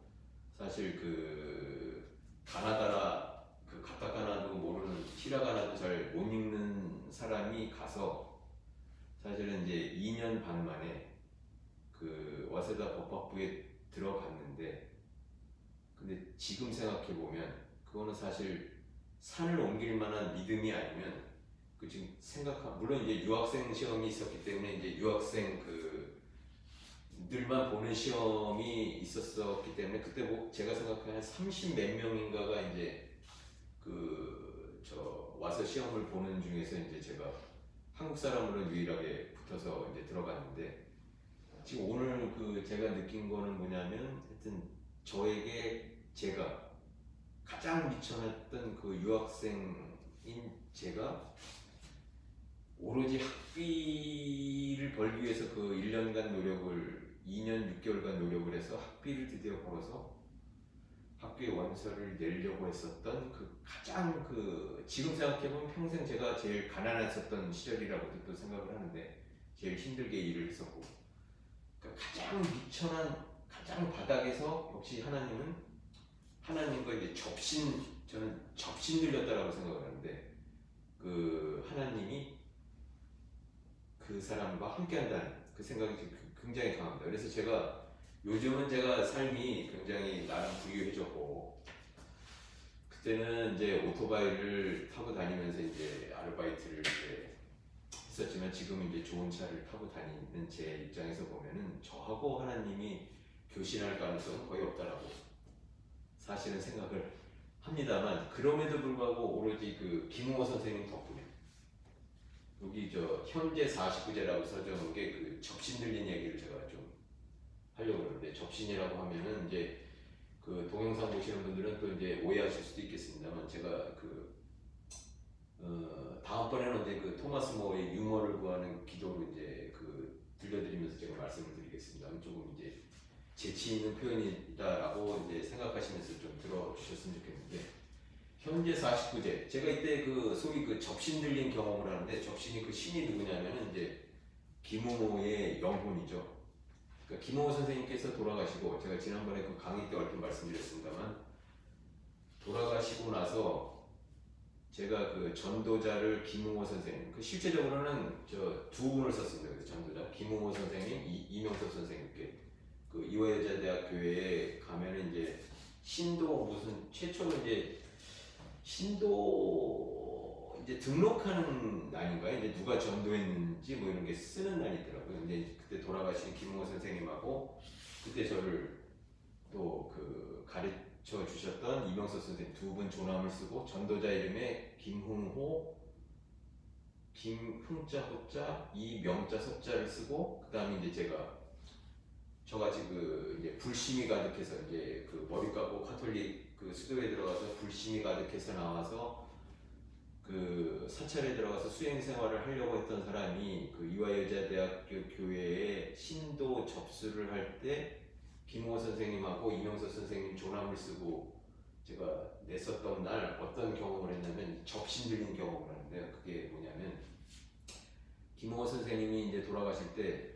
사실 그 가나다라 그 가타카나도 모르는, 히라가나도 잘 못 읽는 사람이 가서 사실은 이제 2년 반 만에 그 와세다 법학부에 들어갔는데, 근데 지금 생각해 보면 그거는 사실 산을 옮길 만한 믿음이 아니면, 그 지금 물론 이제 유학생 시험이 있었기 때문에 이제 유학생 들만 보는 시험이 있었기 때문에, 그때 뭐 제가 생각하는 30 몇 명인가가 이제 와서 시험을 보는 중에서 이제 제가 한국 사람으로 유일하게 붙어서 이제 들어갔는데, 지금 오늘 제가 느낀 거는 뭐냐면, 하여튼 저에게 제가 가장 미쳐놨던 그 유학생인 제가 오로지 학비를 벌기 위해서 그 1년간 노력을 2년 6개월간 노력을 해서 학비를 드디어 벌어서 학교에 원서를 내려고 했었던 그 가장 지금 생각해보면 평생 제가 제일 가난했었던 시절이라고도 또 생각을 하는데 제일 힘들게 일을 했었고 그러니까 가장 비천한 가장 바닥에서 역시 하나님과 이제 저는 접신 들렸다라고 생각을 하는데 그 하나님이 그 사람과 함께한다는 그 생각이 굉장히 강합니다. 그래서 요즘은 제가 삶이 굉장히 나름 부유해졌고 그때는 이제 오토바이를 타고 다니면서 이제 아르바이트를 이제 했었지만 지금은 이제 좋은 차를 타고 다니는 제 입장에서 보면은 저하고 하나님이 교신할 가능성은 거의 없다라고 사실은 생각을 합니다만 그럼에도 불구하고 오로지 그 김웅호 선생님 덕분에 여기 현재 49제라고 써져놓은 게 그 접신 들린 얘기를 제가 좀 하려고 그러는데 접신이라고 하면은 이제 그 동영상 보시는 분들은 또 이제 오해하실 수도 있겠습니다만 제가 다음번에는 이제 그 토마스 모어의 유머를 구하는 기도로 이제 들려드리면서 제가 말씀을 드리겠습니다. 조금 이제 재치 있는 표현이다라고 이제 생각하시면서 좀 들어주셨으면 좋겠는데 현재 49제 제가 이때 소위 접신 들린 경험을 하는데 접신이 그 신이 누구냐면은 이제 김웅호의 영혼이죠. 그러니까 김웅호 선생님께서 돌아가시고 제가 지난번에 그 강의 때 얼핏 말씀드렸습니다만 돌아가시고 나서 제가 그 전도자를 김웅호 선생님 실제적으로는 두 분을 썼습니다. 그 전도자 김웅호 선생님, 이명섭 선생님께 그 이화여자대학 교회에 가면은 이제 신도 무슨 최초로 이제 신도 이제 등록하는 날인가요? 이제 누가 전도했는지 뭐 이런 게 쓰는 날이 있더라고요. 근데 그때 돌아가신 김웅호 선생님하고 그때 저를 또 가르쳐 주셨던 이명섭 선생님 두 분 조남을 쓰고 전도자 이름에 김흥호, 김흥자 호자, 이명자 섭자를 쓰고 그 다음에 이제 저같이 이제 불심이 가득해서 이제 머리 감고 카톨릭 수도에 들어가서 불심이 가득해서 나와서 사찰에 들어가서 수행 생활을 하려고 했던 사람이 이화여자대학교 교회에 신도 접수를 할 때 김웅호 선생님하고 이명섭 선생님 조남을 쓰고 제가 냈었던 날 어떤 경험을 했냐면 접신 들린 경험을 하는데요. 그게 뭐냐면 김웅호 선생님이 이제 돌아가실 때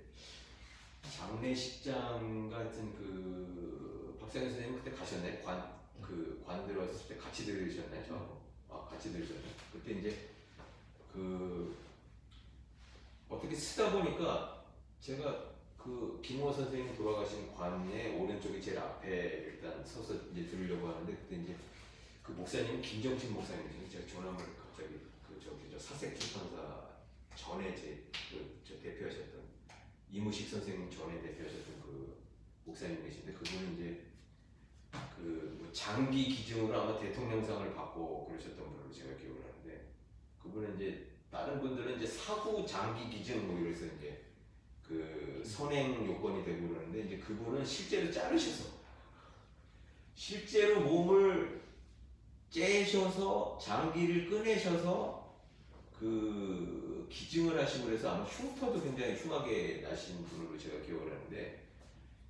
장례식장 같은 박상현 선생님 그때 가셨나요? 관 들어왔을 때 같이 들으셨나요? 저하고? 같이 들으셨나요? 그때 이제 어떻게 쓰다 보니까 제가 김호 선생님 돌아가신 관의 오른쪽에 제일 앞에 일단 서서 이제 들으려고 하는데 그때 이제 목사님은 김정신 목사님이죠. 제가 전화를 갑자기 사색 출판사 전에 저 대표하셨던 이무식 선생님 전에 대표하셨던 목사님 계신데 그분은 이제 뭐 장기 기증으로 아마 대통령상을 받고 그러셨던 분으로 제가 기억을 하는데 그분은 이제 다른 분들은 이제 사후 장기 기증 뭐 이래서 이제 선행 요건이 되고 그러는데 이제 그분은 실제로 자르셔서 실제로 몸을 째셔서 장기를 꺼내셔서 기증을 하시고 그래서 아마 흉터도 굉장히 흉하게 나신 분으로 제가 기억을 하는데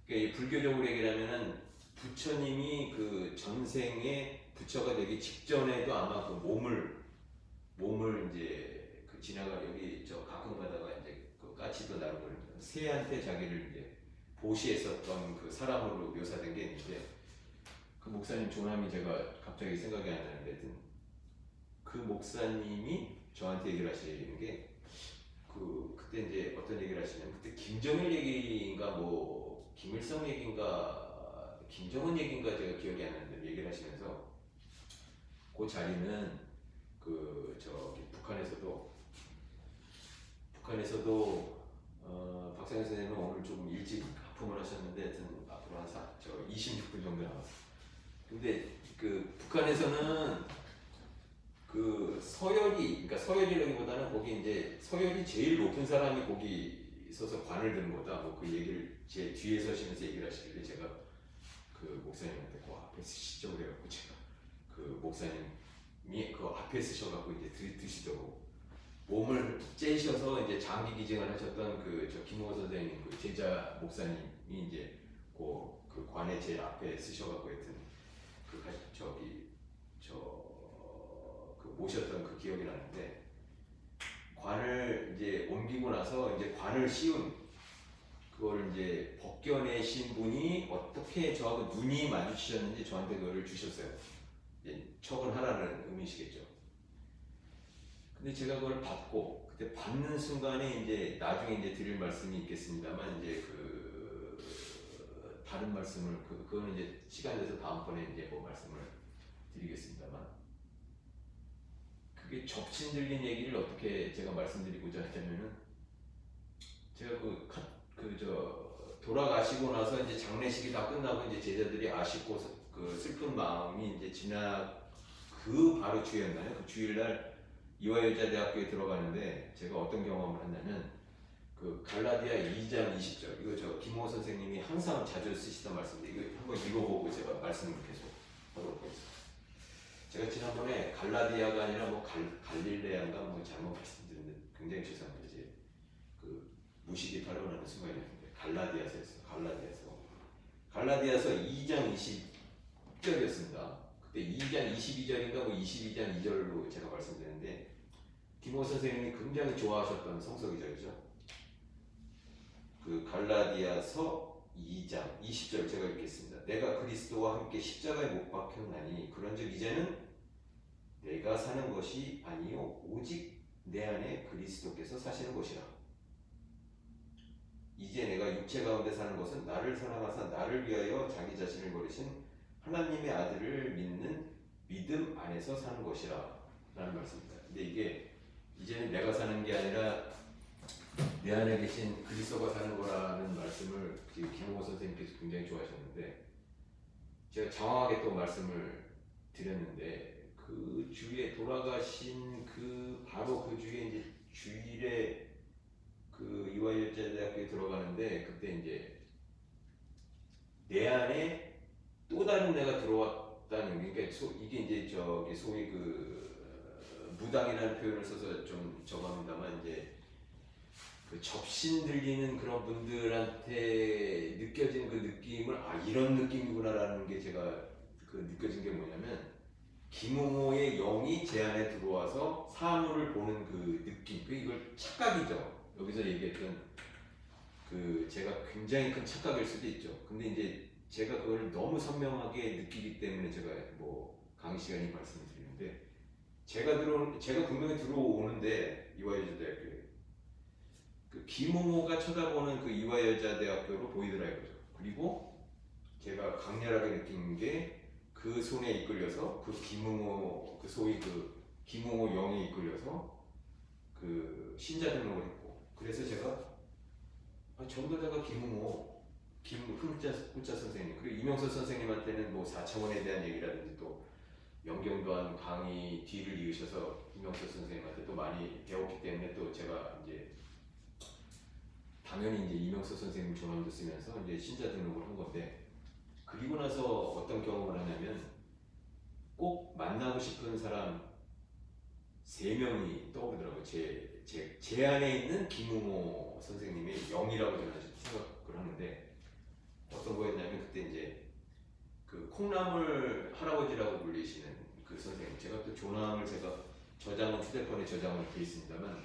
그러니까 불교적으로 얘기하면은 부처님이 전생에 부처가 되기 직전에도 아마 몸을 이제 지나가 여기 가끔 가다가 이제 까치도 나르고 새한테 자기를 이제 보시했었던 사람으로 묘사된 게 있는데 목사님 조남이 제가 갑자기 생각이 안 나는데 하여튼 목사님이 저한테 얘기를 하시는 게 그때 이제 어떤 얘기를 하시냐면 그때 김정일 얘기인가 뭐 김일성 얘기인가 김정은 얘기인가 제가 기억이 안 나는데 얘기를 하시면서 그 자리는 북한에서도 박상현 선생님은 오늘 조금 일찍 하품을 하셨는데 하여튼 앞으로 한 26분 정도 남았어요. 근데 북한에서는 그러니까 서열이라기보다는 거기 이제 서열이 제일 높은 사람이 거기 있어서 관을 드는 거다. 뭐 그 얘기를 제 뒤에 서시면서 얘기를 하시길래 제가 목사님한테 앞에 쓰시죠 그래갖고 제가 목사님이 앞에 쓰셔갖고 이제 드시더라고. 몸을 째셔서 이제 장기 기증을 하셨던 그 저 김호 선생님 그 제자 목사님이 이제 그 관에 제 앞에 쓰셔갖고 하여튼 저기 그 모셨던 그 기억이 나는데 관을 이제 옮기고 나서 이제 관을 씌운 그걸 이제 벗겨내신 분이 어떻게 저하고 눈이 마주치셨는지 저한테 그거를 주셨어요. 이제 처분하라는 의미시겠죠. 근데 제가 그걸 받고 그때 받는 순간에 이제 나중에 이제 드릴 말씀이 있겠습니다만 이제 다른 말씀을 그거는 이제 시간 돼서 다음번에 이제 뭐 말씀을 드리겠습니다만 그게 접신 들린 얘기를 어떻게 제가 말씀드리고자 하자면은 제가 돌아가시고 나서 이제 장례식이 다 끝나고 이제 제자들이 아쉽고 그 슬픈 마음이 이제 그 바로 주였나요? 그 주일날 이화여자대학교에 들어가는데 제가 어떤 경험을 했냐면 그 갈라디아 2장 20절 이거 저 김호 선생님이 항상 자주 쓰시던 말씀인데 이거 한번 읽어보고 제가 말씀을 계속 하도록 하겠습니다. 제가 지난번에 갈라디아가 아니라 뭐 갈릴레아인가 뭐 잘못 말씀드렸는데 굉장히 죄송합니다. 이제 그 무식이 탈로나는 순간이었는데 갈라디아서 2장 20절이었습니다. 그때 2장 22절인가 뭐 22장 2절로 제가 말씀드렸는데 김호 선생님이 굉장히 좋아하셨던 성서기절이죠. 그 갈라디아서 2장 20절 제가 읽겠습니다. 내가 그리스도와 함께 십자가에 못 박혔나니 그런즉 이제는 내가 사는 것이 아니요 오직 내 안에 그리스도께서 사시는 것이라. 이제 내가 육체 가운데 사는 것은 나를 사랑하사 나를 위하여 자기 자신을 버리신 하나님의 아들을 믿는 믿음 안에서 사는 것이라 라는 말씀입니다. 근데 이게 이제는 내가 사는 게 아니라 내 안에 계신 그리스도가 사는 거라는 말씀을 지금 김홍호 선생님께서 굉장히 좋아하셨는데 제가 장황하게 또 말씀을 드렸는데 그 주에 돌아가신 바로 그 주에 이제 주일에 그 이화여자대학교에 들어가는데 그때 이제 내 안에 또 다른 내가 들어왔다는 게 그러니까 이게 이제 소위 무당이라는 표현을 써서 좀 적합니다만 이제 그 접신 들리는 그런 분들한테 느껴지는 그 느낌을 이런 느낌이구나라는 게 제가 느껴진 게 뭐냐면 김홍호의 영이 제 안에 들어와서 사물을 보는 그 느낌 이걸 착각이죠. 여기서 얘기했던 제가 굉장히 큰 착각일 수도 있죠. 근데 이제 제가 그걸 너무 선명하게 느끼기 때문에 제가 뭐 강의 시간에 말씀을 드리는데 제가 분명히 들어오는데 이화여자대학교에 김홍호가 쳐다보는 그 이화여자대학교로 보이더라 이거죠. 그리고 제가 강렬하게 느낀 게 그 손에 이끌려서 김홍호 소위 김홍호 영에 이끌려서 신자 등록을 했고 그래서 제가 전도자가 김홍호 훌자 선생님 그리고 이명서 선생님한테는 뭐 4차원에 대한 얘기라든지 또 영경도한 강의 뒤를 이으셔서 이명서 선생님한테 또 많이 배웠기 때문에 또 제가 이제 당연히 이제 이명서 선생님 존엄도 쓰면서 이제 신자 등록을 한 건데 그리고 나서 어떤 경험을 하냐면 꼭 만나고 싶은 사람 3명이 떠오르더라고요. 제 안에 있는 김웅호 선생님의 영이라고 저는 생각을 하는데 어떤 거였냐면 그때 이제 콩나물 할아버지라고 불리시는 그 선생님 제가 또 존함을 저장은 휴대폰에 저장을 돼 있습니다만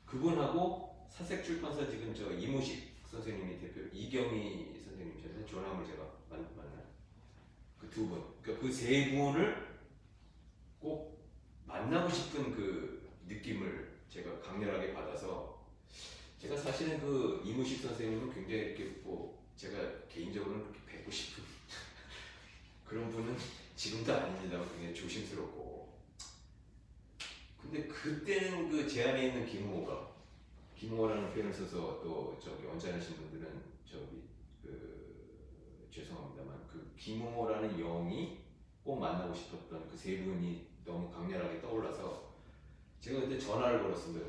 그분하고 사색출판사 지금 이무식 선생님이 대표 이경희 선생님이셨는데 존함을 제가 만난 그 2분 그러니까 그 3분을 꼭 만나고 싶은 그 느낌을 제가 강렬하게 받아서 제가 사실은 이무식 선생님은 굉장히 이렇게 제가 개인적으로는 그렇게 뵙고 싶은 그런 분은 지금도 아닙니다만 굉장히 조심스럽고 근데 그때는 제 안에 있는 김홍호라는 표현을 써서 또 언짢으신 분들은 죄송합니다만 김홍호라는 영이 꼭 만나고 싶었던 그 3분이 너무 강렬하게 떠올라서 제가 그때 전화를 걸었습니다.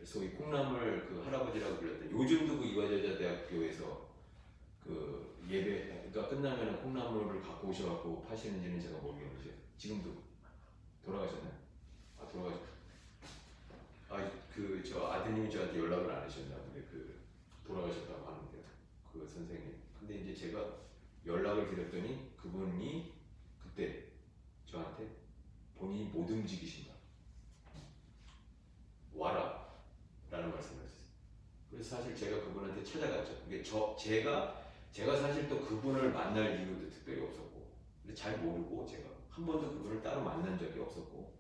소위 콩나물 할아버지라고 불렸던 요즘도 이화여자대학교에서 예배가 끝나면 콩나물을 갖고 오셔갖고 파시는지는 제가 모르겠는데 지금도 돌아가셨나요? 돌아가셨. 그 저 아드님이 저한테 연락을 안 하셨나 근데 그 돌아가셨다고 하는데 그 선생님. 근데 이제 제가 연락을 드렸더니 그분이 그때 저한테 본인이 못 움직이신다. 와라 라는 말씀을 하셨어요. 그래서 사실 제가 그분한테 찾아갔죠. 이게 제가 사실 또 그분을 만날 이유도 특별히 없었고, 근데 잘 모르고 제가 한 번도 그분을 따로 만난 적이 없었고,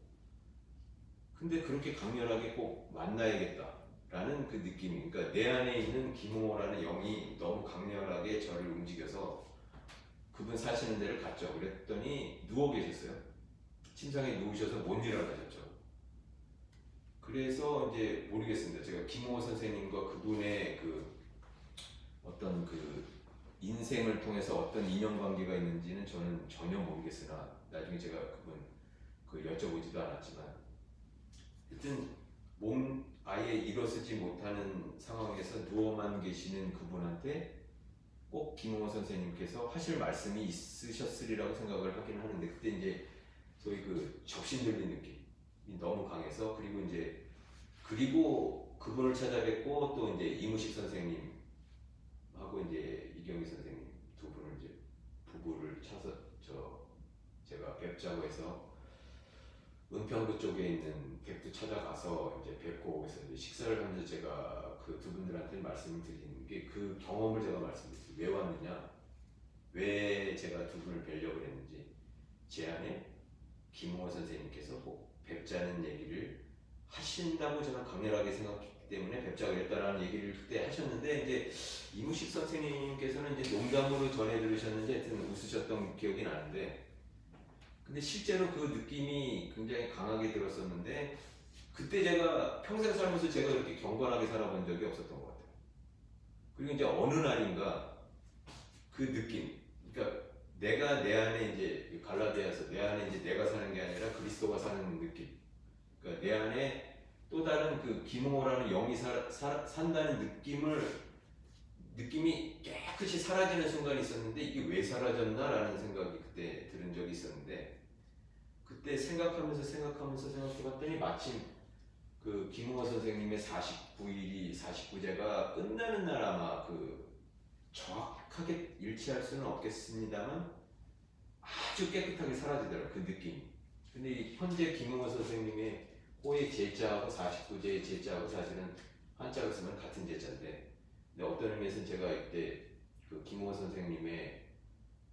근데 그렇게 강렬하게 꼭 만나야겠다라는 그 느낌이, 그러니까 내 안에 있는 김홍호라는 영이 너무 강렬하게 저를 움직여서 그분 사시는 데를 갔죠. 그랬더니 누워 계셨어요. 침상에 누우셔서 못 일어나셨죠. 그래서 이제 모르겠습니다. 제가 김홍호 선생님과 그분의 그 어떤 그 인생을 통해서 어떤 인연관계가 있는지는 저는 전혀 모르겠으나 나중에 제가 그분 그 여쭤보지도 않았지만 하여튼 몸 아예 일어서지 못하는 상황에서 누워만 계시는 그분한테 꼭 김홍호 선생님께서 하실 말씀이 있으셨으리라고 생각을 하긴 하는데 그때 이제 소위 그 접신 들린 느낌이 너무 강해서 그리고 그분을 찾아뵙고 또 이제 이무식 선생님하고 이제 이경희 선생님 두 분을 이제 부부를 찾아서 제가 뵙자고 해서 은평구 쪽에 있는 댁도 찾아가서 이제 뵙고 거기서 이제 식사를 하면서 제가 그 두 분들한테 말씀을 드리는 게 그 경험을 제가 말씀드렸어요. 왜 왔느냐, 왜 제가 두 분을 뵈려고 했는지, 제 안에 김홍호 선생님께서 꼭 뵙자는 얘기를 하신다고 저는 강렬하게 생각했기 때문에 뵙자고 했다라는 얘기를 그때 하셨는데 이제 이무식 선생님께서는 이제 농담으로 전해 들으셨는지 하여튼 웃으셨던 기억이 나는데 근데 실제로 그 느낌이 굉장히 강하게 들었었는데 그때 제가 평생 살면서 제가 그렇게 경건하게 살아본 적이 없었던 것 같아요. 그리고 이제 어느 날인가 그 느낌, 그러니까 내가 내 안에 이제 갈라디아서 내 안에 이제 내가 사는 게 아니라 그리스도가 사는 느낌, 그러니까 내 안에 또 다른 그 김홍호라는 영이 산다는 느낌이 깨끗이 사라지는 순간이 있었는데 이게 왜 사라졌나라는 생각이 그때 들은 적이 있었는데 그때 생각해봤더니 마침 그 김홍호 선생님의 49제가 끝나는 날 아마 그 정확하게 일치할 수는 없겠습니다만 아주 깨끗하게 사라지더라고요. 그 느낌이. 근데 현재 김홍호 선생님의 호의 제자하고 49제의 제자하고 사실은 한자로 쓰면 같은 제자인데 근데 어떤 의미에서는 제가 이때 그 김홍호 선생님의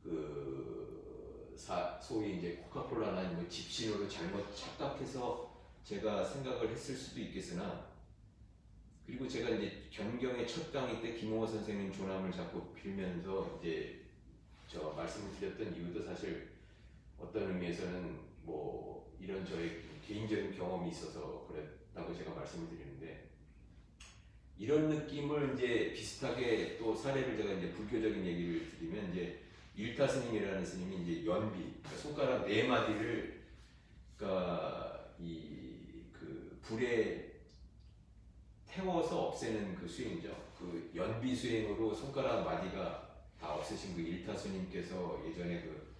그 소위 이제 코카콜라나 뭐 집신으로 잘못 착각해서 제가 생각을 했을 수도 있겠으나 그리고 제가 이제 견경의 첫 강의 때 김홍호 선생님 조남을 자꾸 빌면서 이제 저 말씀을 드렸던 이유도 사실 어떤 의미에서는 뭐 이런 저의 개인적인 경험이 있어서 그랬다고 제가 말씀을 드리는데 이런 느낌을 이제 비슷하게 또 사례를 제가 이제 불교적인 얘기를 드리면 이제 일타 스님이라는 스님이 이제 연비, 그러니까 손가락 네 마디를 그러니까 이 그 불에 태워서 없애는 그 수행이죠. 그 연비 수행으로 손가락 마디가 다 없으신 그 일타 스님께서 예전에 그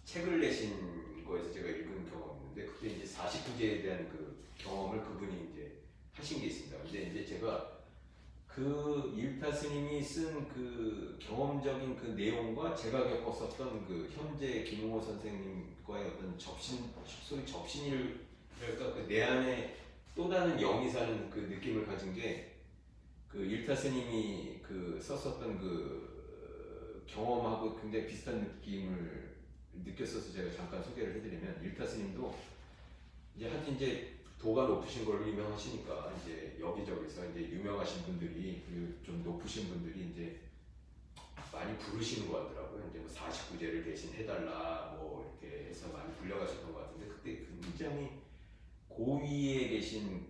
책을 내신 거에서 제가 읽은 경험이 있는데 그때 이제 49제에 대한 그 경험을 그분이 이제 하신 게 있습니다. 근데 이제 제가 그 일타 스님이 쓴 그 경험적인 그 내용과 제가 겪었었던 그 현재 김홍호 선생님과의 어떤 소위 접신이랄까 그 내 안에 또 다른 영이 사는 그 느낌을 가진 게 그 일타 스님이 그 썼었던 그 경험하고 굉장히 비슷한 느낌을 느꼈어서 제가 잠깐 소개를 해드리면 일타 스님도 이제 하여튼 이제 도가 높으신 걸로 유명하시니까 이제 여기저기서 이제 유명하신 분들이 그리고 좀 높으신 분들이 이제 많이 부르시는 것 같더라고요. 이제 뭐 49제를 대신 해달라 뭐 이렇게 해서 많이 불려가셨던 것 같은데 그때 굉장히 고위에 계신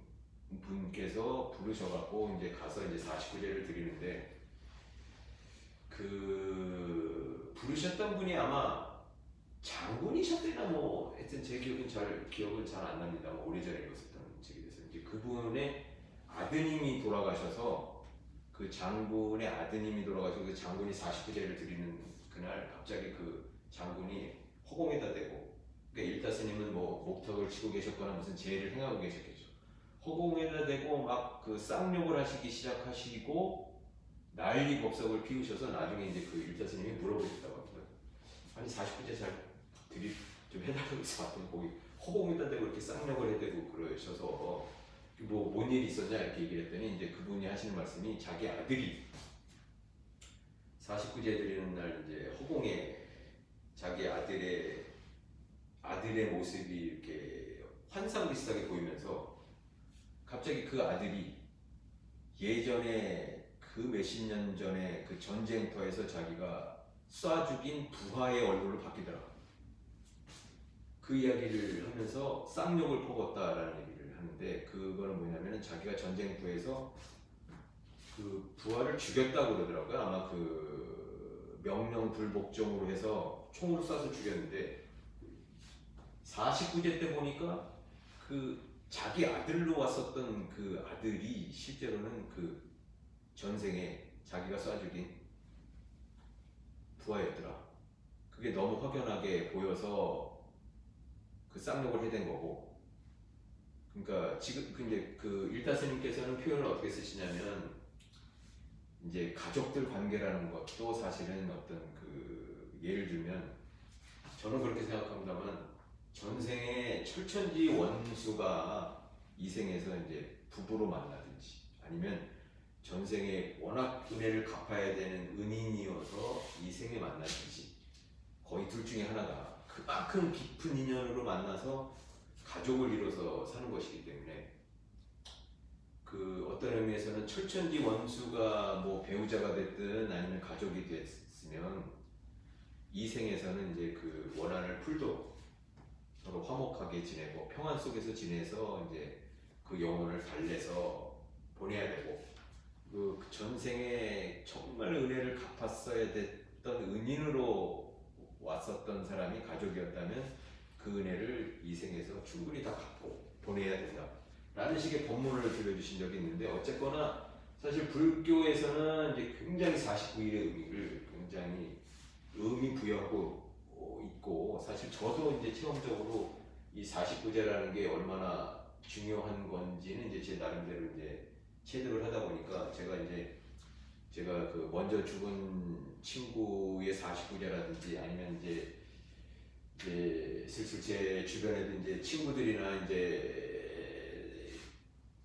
분께서 부르셔갖고 이제 가서 이제 49제를 드리는데 그 부르셨던 분이 아마 장군이셨대나 뭐 하여튼 제 기억은 기억은 잘 안 납니다. 뭐 오래전에 읽었었던 책이 돼서 이제 그분의 아드님이 돌아가셔서 그 장군의 아드님이 돌아가셔서 그 장군이 49제를 드리는 그날 갑자기 그 장군이 허공에다 대고 그러니까 일타스님은 뭐 목탁을 치고 계셨거나 무슨 죄를 행하고 계셨겠죠. 허공에다 대고 막 그 쌍욕을 하시기 시작하시고 난리 법석을 피우셔서 나중에 이제 그 일타스님이 물어보셨다고 합니다. 아니 49제 잘 드립 좀 해달라고 해서 봤더니 거기 허공에다 대고 이렇게 쌍욕을 해대고 그러셔서 뭐 뭔 일이 있었냐 이렇게 얘기를 했더니 이제 그분이 하시는 말씀이 자기 아들이 49제 드리는 날 이제 허공에 자기 아들의 모습이 이렇게 환상 비슷하게 보이면서 갑자기 그 아들이 예전에 그 몇십 년 전에 그 전쟁터에서 자기가 쏴 죽인 부하의 얼굴로 바뀌더라. 그 이야기를 하면서 쌍욕을 퍼붓다라는 얘기를 하는데 그거는 뭐냐면은 자기가 전쟁터에서 그 부하를 죽였다고 그러더라고요. 아마 그 명령 불복종으로 해서 총으로 쏴서 죽였는데 49제 때 보니까 그 자기 아들로 왔었던 그 아들이 실제로는 그 전생에 자기가 쏴 죽인 부하였더라. 그게 너무 확연하게 보여서 그 쌍욕을 해댄 거고. 그러니까 지금 근데 그 일타스님께서는 표현을 어떻게 쓰시냐면 이제 가족들 관계라는 것도 사실은 어떤 그 예를 들면 저는 그렇게 생각합니다만 전생에 철천지 원수가 이 생에서 이제 부부로 만나든지 아니면 전생에 워낙 은혜를 갚아야 되는 은인이어서 이 생에 만나든지 거의 둘 중에 하나가 그만큼 깊은 인연으로 만나서 가족을 이뤄서 사는 것이기 때문에 그 어떤 의미에서는 철천지 원수가 뭐 배우자가 됐든 아니면 가족이 됐으면 이 생에서는 이제 그 원한을 풀도록 서로 화목하게 지내고 평안 속에서 지내서 이제 그 영혼을 달래서 보내야 되고 그 전생에 정말 은혜를 갚았어야 됐던 은인으로 왔었던 사람이 가족이었다면 그 은혜를 이 생에서 충분히 다 갚고 보내야 된다 라는 식의 법문을 들려주신 적이 있는데 어쨌거나 사실 불교에서는 이제 굉장히 49일의 의미를 굉장히 의미 부여하고 있고 사실 저도 이제 체험적으로 이 49제라는 게 얼마나 중요한 건지는 이제 제 나름대로 이제 체득을 하다 보니까 제가 그 먼저 죽은 친구의 49제라든지 아니면 이제 슬슬 제 주변에도 이제 친구들이나 이제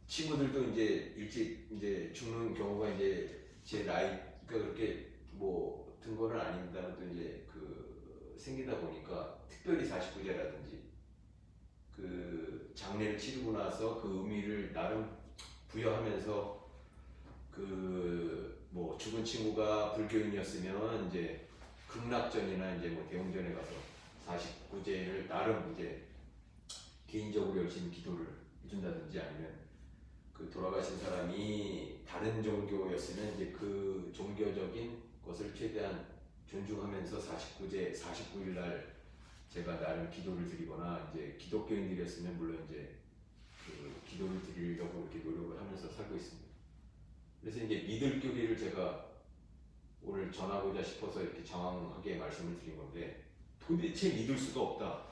친구들도 이제 일찍 이제 죽는 경우가 이제 제 나이가 그렇게 뭐 든 거는 아닙니다만 또 이제 그 생기다 보니까 특별히 49제라든지 그 장례를 치르고 나서 그 의미를 나름 부여하면서 그 뭐 죽은 친구가 불교인이었으면 이제 극락전이나 이제 뭐 대웅전에 가서 49제를 나름 이제 개인적으로 열심히 기도를 해준다든지 아니면 그 돌아가신 사람이 다른 종교였으면 이제 그 종교적인 것을 최대한 존중하면서 49제 49일 날 제가 나름 기도를 드리거나 이제 기독교인들이었으면 물론 이제 그 기도를 드리려고 이렇게 노력을 하면서 살고 있습니다. 그래서 이제 믿을 교리를 제가 오늘 전하고자 싶어서 이렇게 장황하게 말씀을 드린 건데 도대체 믿을 수가 없다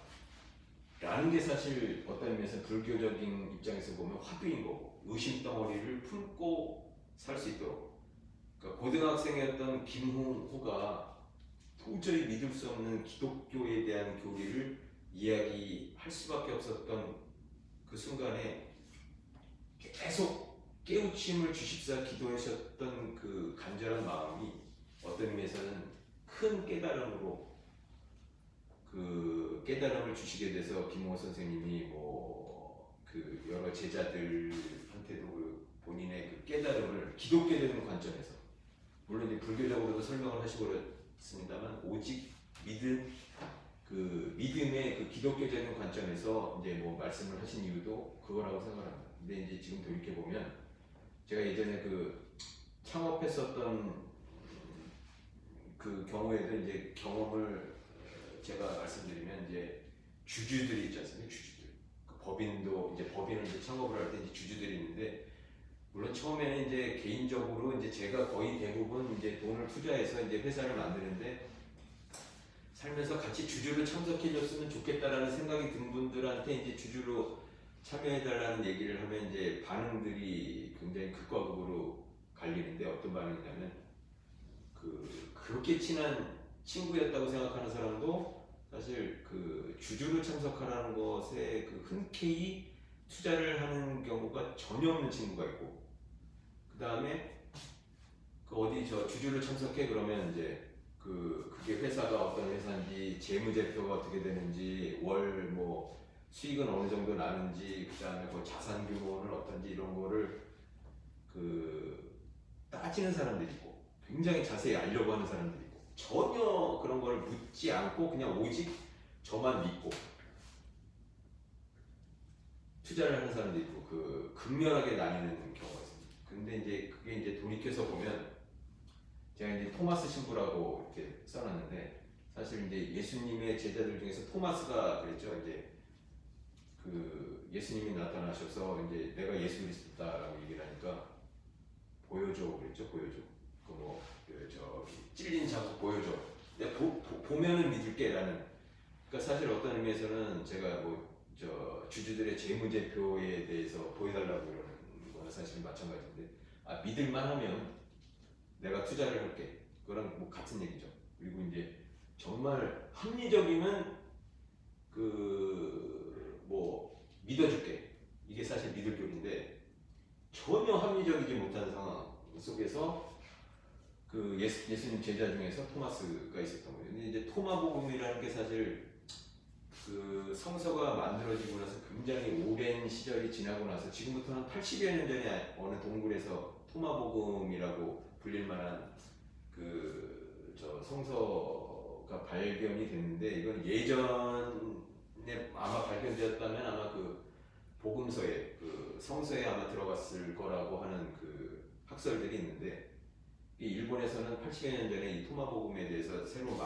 라는 게 사실 어떤 의미에서 불교적인 입장에서 보면 화두인 거고 의심 덩어리를 품고 살 수 있도록 그러니까 고등학생이었던 김홍호가 도저히 믿을 수 없는 기독교에 대한 교리를 이야기할 수밖에 없었던 그 순간에 계속 깨우침을 주십사 기도하셨던 그 간절한 마음이 어떤 의미에서는 큰 깨달음으로 그 깨달음을 주시게 돼서 김홍호 선생님이 뭐 그 여러 제자들한테도 그 본인의 그 깨달음을 기독교적인 관점에서 물론 이제 불교적으로도 설명을 하시고 그랬습니다만 오직 믿음 그 믿음의 그 기독교적인 관점에서 이제 뭐 말씀을 하신 이유도 그거라고 생각합니다. 근데 이제 지금 돌이켜 보면 제가 예전에 그 창업했었던 그 경우에도 이제 경험을 제가 말씀드리면 이제 주주들이 있지 않습니까? 주주들. 그 법인도 이제 법인을 이제 창업을 할 때 이제 주주들이 있는데 물론 처음에는 이제 개인적으로 이제 제가 거의 대부분 이제 돈을 투자해서 이제 회사를 만드는데 살면서 같이 주주로 참석해줬으면 좋겠다라는 생각이 든 분들한테 이제 주주로 참여해달라는 얘기를 하면 이제 반응들이 굉장히 극과 극으로 갈리는데, 어떤 반응이냐면 그렇게 친한 친구였다고 생각하는 사람도 사실 그 주주로 참석하라는 것에 그 흔쾌히 투자를 하는 경우가 전혀 없는 친구가 있고, 그 다음에 그 어디 저 주주로 참석해 그러면 이제 그게 회사가 어떤 회사인지, 재무제표가 어떻게 되는지, 월 뭐 수익은 어느 정도 나는지, 그 다음에 그 자산 규모는 어떤지 이런 거를 따지는 사람들이 있고, 굉장히 자세히 알려고 하는 사람들이 있고, 전혀 그런 걸 묻지 않고 그냥 오직 저만 믿고 투자를 하는 사람도 있고, 극렬하게 나뉘는 경우가 있습니다. 근데 이제 그게 이제 돌이켜서 보면, 제가 이제 토마스 신부라고 이렇게 써놨는데, 사실 이제 예수님의 제자들 중에서 토마스가 그랬죠. 이제 예수님이 나타나셔서 이제 내가 예수 그리스도다라고 얘기를 하니까 보여줘 그랬죠. 보여줘. 찔린 자국 보여줘. 내가 보면은 믿을게라는. 그러니까 사실 어떤 의미에서는 제가 주주들의 재무제표에 대해서 보여달라고 그러는 거는 사실 마찬가지인데, 믿을만 하면 내가 투자를 할게. 그거랑 뭐 같은 얘기죠. 그리고 이제 정말 합리적이면 믿어줄게. 이게 사실 믿을 교리인데, 전혀 합리적이지 못한 상황 속에서 예수님 제자 중에서 토마스가 있었던 거예요. 근데 이제 토마복음이라는 게 사실 성서가 만들어지고 나서 굉장히 오랜 시절이 지나고 나서, 지금부터 한 80여 년 전에 어느 동굴에서 토마복음이라고 불릴 만한 성서가 발견이 됐는데, 이건 예전에 아마 발견되었다면 아마 복음서에 성서에 아마 들어갔을 거라고 하는 학설들이 있는데, 이 일본에서는 80여 년 전에 이 토마복음에 대해서 새로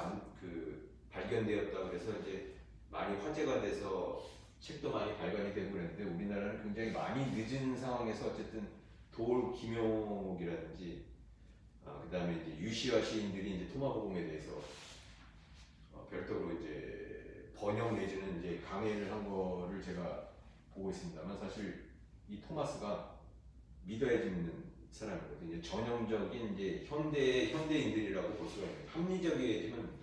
발견되었다 그래서 이제 많이 화제가 돼서 책도 많이 발간이 되고 그랬는데, 우리나라는 굉장히 많이 늦은 상황에서 어쨌든 도올 김용옥이라든지 그 다음에 이제 유시와 시인들이 이제 토마복음에 대해서 별도로 이제 번역 내지는 이제 강해를 한 거를 제가 보고 있습니다만, 사실 이 토마스가 믿어야지 믿는 사람이거든요. 전형적인 이제 현대인들이라고 볼 수가 있는, 합리적이지만.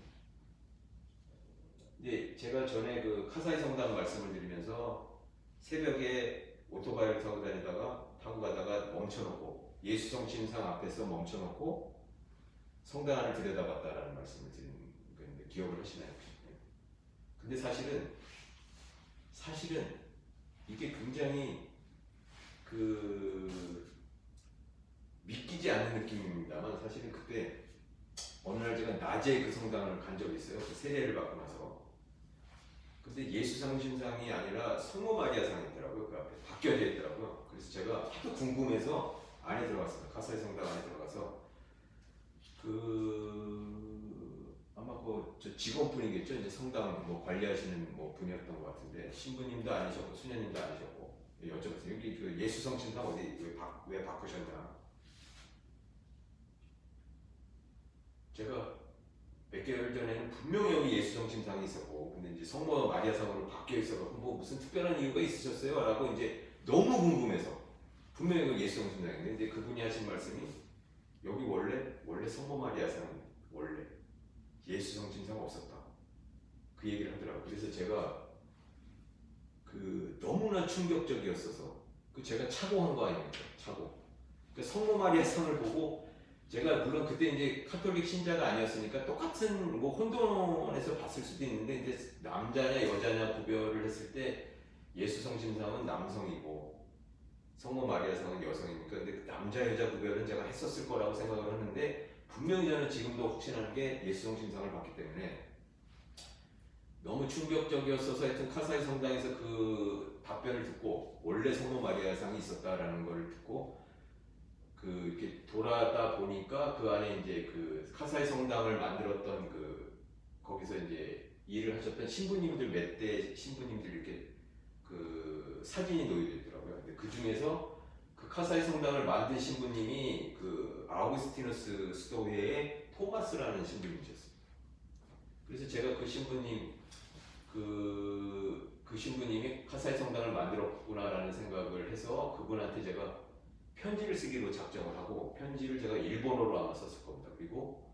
이제 제가 전에 카사이 성당 말씀을 드리면서 새벽에 오토바이를 타고 가다가 멈춰놓고 예수성심상 앞에서 멈춰놓고 성당 안을 들여다봤다라는 말씀을 드린 건데, 기억을 하시나요? 근데 사실은 이게 굉장히 믿기지 않는 느낌입니다만, 사실은 그때 어느 날 제가 낮에 그 성당을 간 적이 있어요. 세례를 받고 나서. 근데 예수성심상이 아니라 성모 마리아상이 있더라고요. 그 앞에 바뀌어져 있더라고요. 그래서 제가 하도 궁금해서 안에 들어갔어요. 카사이 성당 안에 들어가서 아마 저 직원분이겠죠. 이제 성당 관리하시는 분이었던 것 같은데, 신부님도 아니셨고 수녀님도 아니셨고 여쭤봤어요. 여기 예수성심상 어디 왜 바꾸셨냐? 제가 몇 개월 전에는 분명히 여기 예수성심상이 있었고, 근데 이제 성모 마리아상으로 바뀌어 있어서 무슨 특별한 이유가 있으셨어요? 라고 이제 너무 궁금해서, 분명히 그 예수성심상인데 이제 그분이 하신 말씀이, 여기 원래 성모 마리아상, 원래 예수성심상 없었다, 그 얘기를 하더라고요. 그래서 제가 너무나 충격적이었어서 제가 착오한 거 아닙니까? 착오. 그러니까 성모 마리아상을 보고, 제가 물론 그때 이제 카톨릭 신자가 아니었으니까 똑같은 혼돈에서 봤을 수도 있는데, 이제 남자냐 여자냐 구별을 했을 때 예수성심상은 남성이고 성모 마리아상은 여성이니까, 근데 남자 여자 구별은 제가 했었을 거라고 생각을 하는데, 분명히 저는 지금도 확신하는 게 예수성심상을 봤기 때문에 너무 충격적이었어서, 하여튼 카사이 성당에서 답변을 듣고 원래 성모 마리아상이 있었다라는 걸 듣고 이렇게 돌아다 보니까 그 안에 이제 카사이 성당을 만들었던 거기서 이제 일을 하셨던 신부님들, 몇 대 신부님들 이렇게 사진이 놓여져 있더라고요. 근데 그 중에서 카사이 성당을 만든 신부님이 아우구스티누스 수도회의 토마스라는 신부님이셨어요. 그래서 제가 그 신부님 그 신부님이 카사이 성당을 만들었구나라는 생각을 해서 그분한테 제가 편지를 쓰기로 작정을 하고 편지를 제가 일본어로 아마 썼을 겁니다. 그리고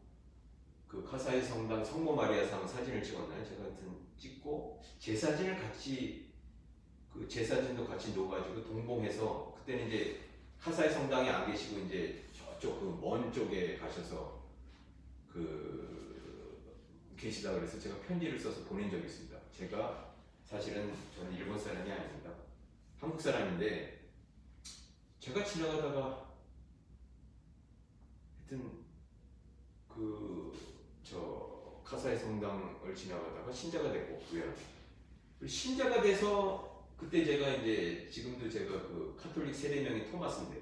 그 카사이 성당 성모 마리아상 사진을 찍었나요? 제가 하여튼 찍고 제 사진을 같이 제 사진도 같이 놓아가지고 동봉해서 그때는 이제 카사이 성당에 안 계시고 이제 저쪽 그 먼 쪽에 가셔서 계시다 그래서 제가 편지를 써서 보낸 적이 있습니다. 제가 사실은 저는 일본 사람이 아닙니다. 한국 사람인데 제가 지나가다가 하여튼 카사이 성당을 지나가다가 신자가 됐고 신자가 돼서 그때 제가 이제 지금도 제가 그 카톨릭 세례명이 토마스인데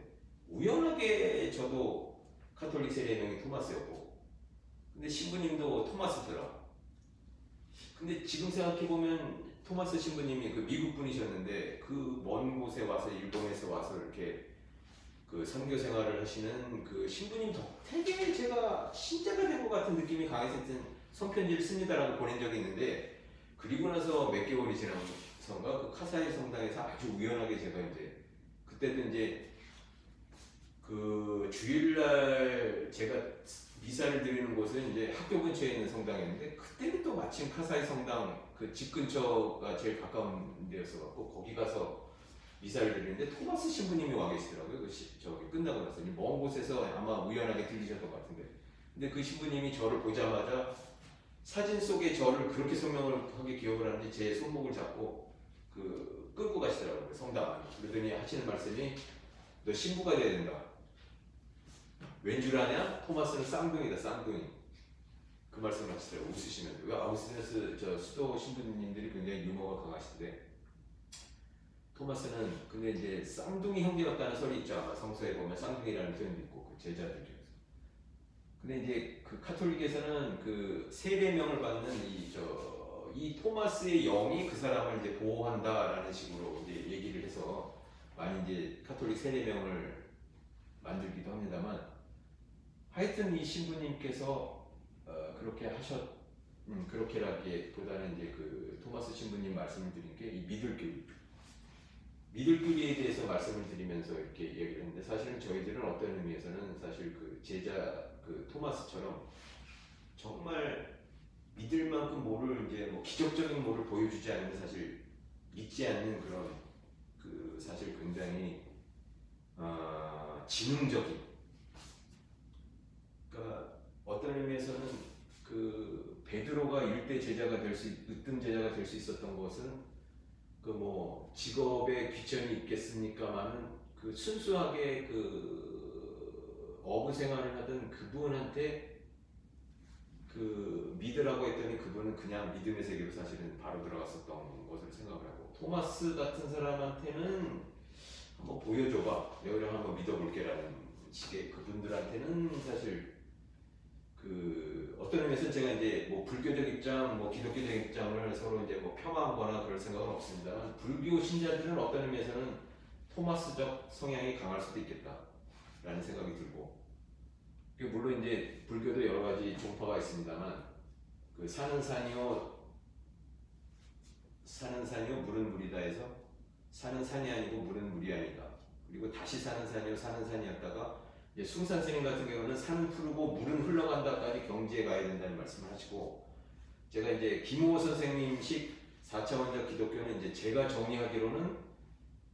우연하게 저도 카톨릭 세례명이 토마스였고 근데 신부님도 토마스더라. 근데 지금 생각해보면 토마스 신부님이 그 미국 분이셨는데 그 먼 곳에 와서 일본에서 와서 이렇게 그 선교 생활을 하시는 그 신부님 덕택에 제가 신자가 된 것 같은 느낌이 강해서 손편지를 씁니다라고 보낸 적이 있는데 그리고 나서 몇 개월이 지나서인가 그 카사이 성당에서 아주 우연하게 제가 이제 그때도 이제 그 주일날 제가 미사를 드리는 곳은 이제 학교 근처에 있는 성당이었는데 그때는 또 마침 카사이 성당 그 집 근처가 제일 가까운 데였어갖고 거기 가서 미사를 드리는데 토마스 신부님이 와 계시더라고요. 저기 끝나고 나서 먼 곳에서 아마 우연하게 들리셨던 것 같은데 근데 그 신부님이 저를 보자마자 사진 속에 저를 그렇게 설명을 하게 기억을 하는데 제 손목을 잡고 끌고 가시더라고요. 성당 안에. 그러더니 하시는 말씀이 너 신부가 돼야 된다. 왠 줄 아냐? 토마스는 쌍둥이다, 쌍둥이. 그 말씀을 하시더라고요. 웃으시면서. 왜 웃으면서 저 수도 신부님들이 굉장히 유머가 강하시던데 토마스는 근데 이제 쌍둥이 형제였다는 설이 있죠. 아마 성서에 보면 쌍둥이라는 표현도 있고 그 제자들 중에서. 근데 이제 그 카톨릭에서는 그 세례명을 받는 이 토마스의 영이 그 사람을 이제 보호한다라는 식으로 이제 얘기를 해서 많이 이제 카톨릭 세례명을 만들기도 합니다만 하여튼 이 신부님께서 그렇게라기보다는 이제 그 토마스 신부님 말씀을 드린 게 이 믿을교리에 대해서 말씀을 드리면서 이렇게 얘기를 했는데 사실은 저희들은 어떤 의미에서는 사실 그 제자 그 토마스처럼 정말 믿을 만큼 뭐를 이제 뭐 기적적인 뭐를 보여주지 않으면 사실 믿지 않는 그런 사실 굉장히 지능적인 그러니까 어떤 의미에서는 그 베드로가 일대 제자가 으뜸 제자가 될 수 있었던 것은 그 뭐 직업에 귀천이 있겠습니까만은 그 순수하게 그 어부 생활을 하던 그분한테 그 믿으라고 했더니 그분은 그냥 믿음의 세계로 사실은 바로 들어갔었던 것을 생각을 하고 토마스 같은 사람한테는 한번 보여줘봐 내가 한번 믿어볼게라는 식의 그분들한테는 사실 그 어떤 의미에서 제가 이제 뭐 불교적 입장, 뭐 기독교적 입장을 서로 이제 뭐 폄하하거나 그럴 생각은 없습니다만 불교 신자들은 어떤 의미에서는 토마스적 성향이 강할 수도 있겠다라는 생각이 들고 물론 이제 불교도 여러 가지 종파가 있습니다만 그 사는 산이요 물은 물이다에서 사는 산이 아니고 물은 물이 아니다. 그리고 다시 사는 산이요 사는 산이었다가 숭산 스님 같은 경우는 산은 푸르고 물은 흘러간다까지 경지에 가야 된다는 말씀을 하시고 제가 이제 김호 선생님식 4차원적 기독교는 이제 제가 정리하기로는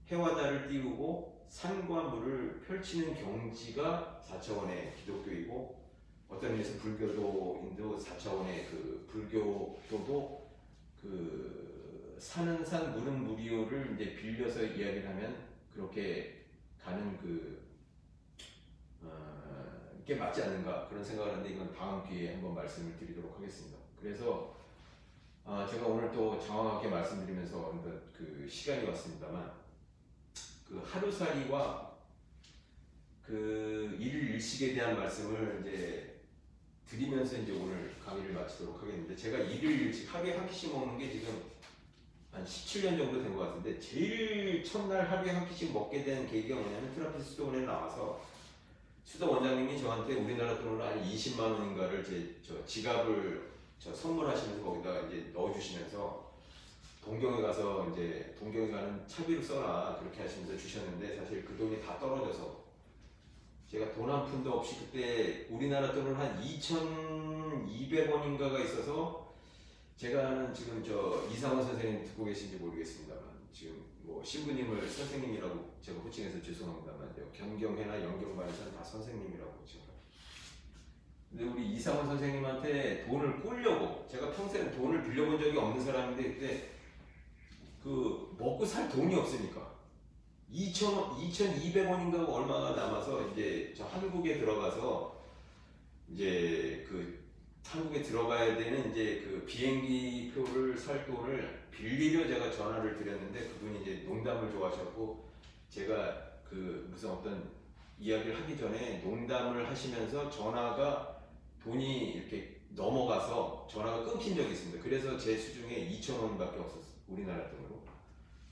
해와 달을 띄우고 산과 물을 펼치는 경지가 4차원의 기독교이고 어떤 의미에서 불교도인도 4차원의 그 불교도도 그 사는 산 물은 물이요를 이제 빌려서 이야기를 하면 그렇게 가는 게 맞지 않는가 그런 생각을 하는데 이건 다음 기회에 한번 말씀을 드리도록 하겠습니다. 그래서 제가 오늘 또 장황하게 말씀드리면서 그 시간이 왔습니다만 그 하루살이와 그 일일식에 대한 말씀을 이제 드리면서 이제 오늘 강의를 마치도록 하겠는데 제가 일일식 하루에 한 끼씩 먹는 게 지금 한 17년 정도 된 것 같은데 제일 첫날 하루에 한 끼씩 먹게 된 계기가 뭐냐면 트라피스 수도원에 나와서 수도 원장님이 저한테 우리나라 돈으로 한 20만 원인가를 저 지갑을 저 선물하시면서 거기다가 이제 넣어주시면서 동경에 가서 이제 동경에 가는 차비로 써라 그렇게 하시면서 주셨는데 사실 그 돈이 다 떨어져서 제가 돈 한 푼도 없이 그때 우리나라 돈은 한 2,200원인가가 있어서 제가 아는 지금 저 이상원 선생님 듣고 계신지 모르겠습니다만 지금 뭐 신부님을 선생님이라고 제가 호칭해서 죄송합니다만 견경회나 영경반에서는 다 선생님이라고 지금. 근데 우리 이상원 선생님한테 돈을 꾸려고 제가 평생 돈을 빌려본 적이 없는 사람인데 그때 그 먹고 살 돈이 없으니까 2,000원, 2,200원인가 얼마가 남아서 이제 저 한국에 들어가서 이제 그 한국에 들어가야 되는 이제 그 비행기 표를 살 돈을 빌리려 제가 전화를 드렸는데 그분이 이제 농담을 좋아하셨고 제가 그 무슨 어떤 이야기를 하기 전에 농담을 하시면서 전화가 돈이 이렇게 넘어가서 전화가 끊긴 적이 있습니다. 그래서 제 수중에 2,000원밖에 없었어요. 우리나라 돈으로.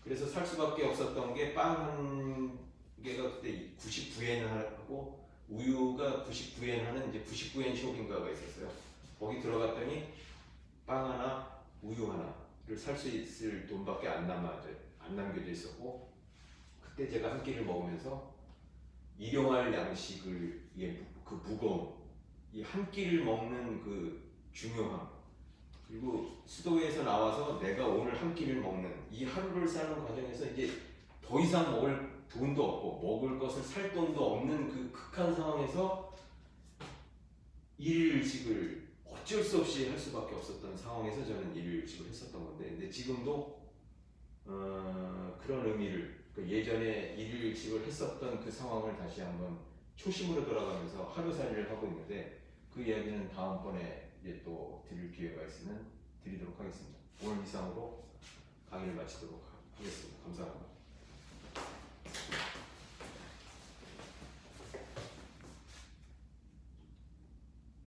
그래서 살 수밖에 없었던 게 빵 한 개가 그때 99엔 하고 우유가 99엔 하는 이제 99엔 쇼핑가가 있었어요. 거기 들어갔더니 빵 하나, 우유 하나를 살 수 있을 돈밖에 안 남겨져 있었고 그때 제가 한 끼를 먹으면서 일용할 양식을 그 무거움, 이 한 끼를 먹는 그 중요함 그리고 수도에서 나와서 내가 오늘 한 끼를 먹는 이 하루를 사는 과정에서 이제 더 이상 먹을 돈도 없고 먹을 것을 살 돈도 없는 그 극한 상황에서 일일식을 어쩔 수 없이 할 수밖에 없었던 상황에서 저는 일일식을 했었던 건데 근데 지금도 그런 의미를 그 예전에 일일식을 했었던 그 상황을 다시 한번 초심으로 돌아가면서 하루살이를 하고 있는데 그 이야기는 다음번에 이제 또 드릴 기회가 있으면 드리도록 하겠습니다. 오늘 이상으로 강의를 마치도록 하겠습니다. 감사합니다.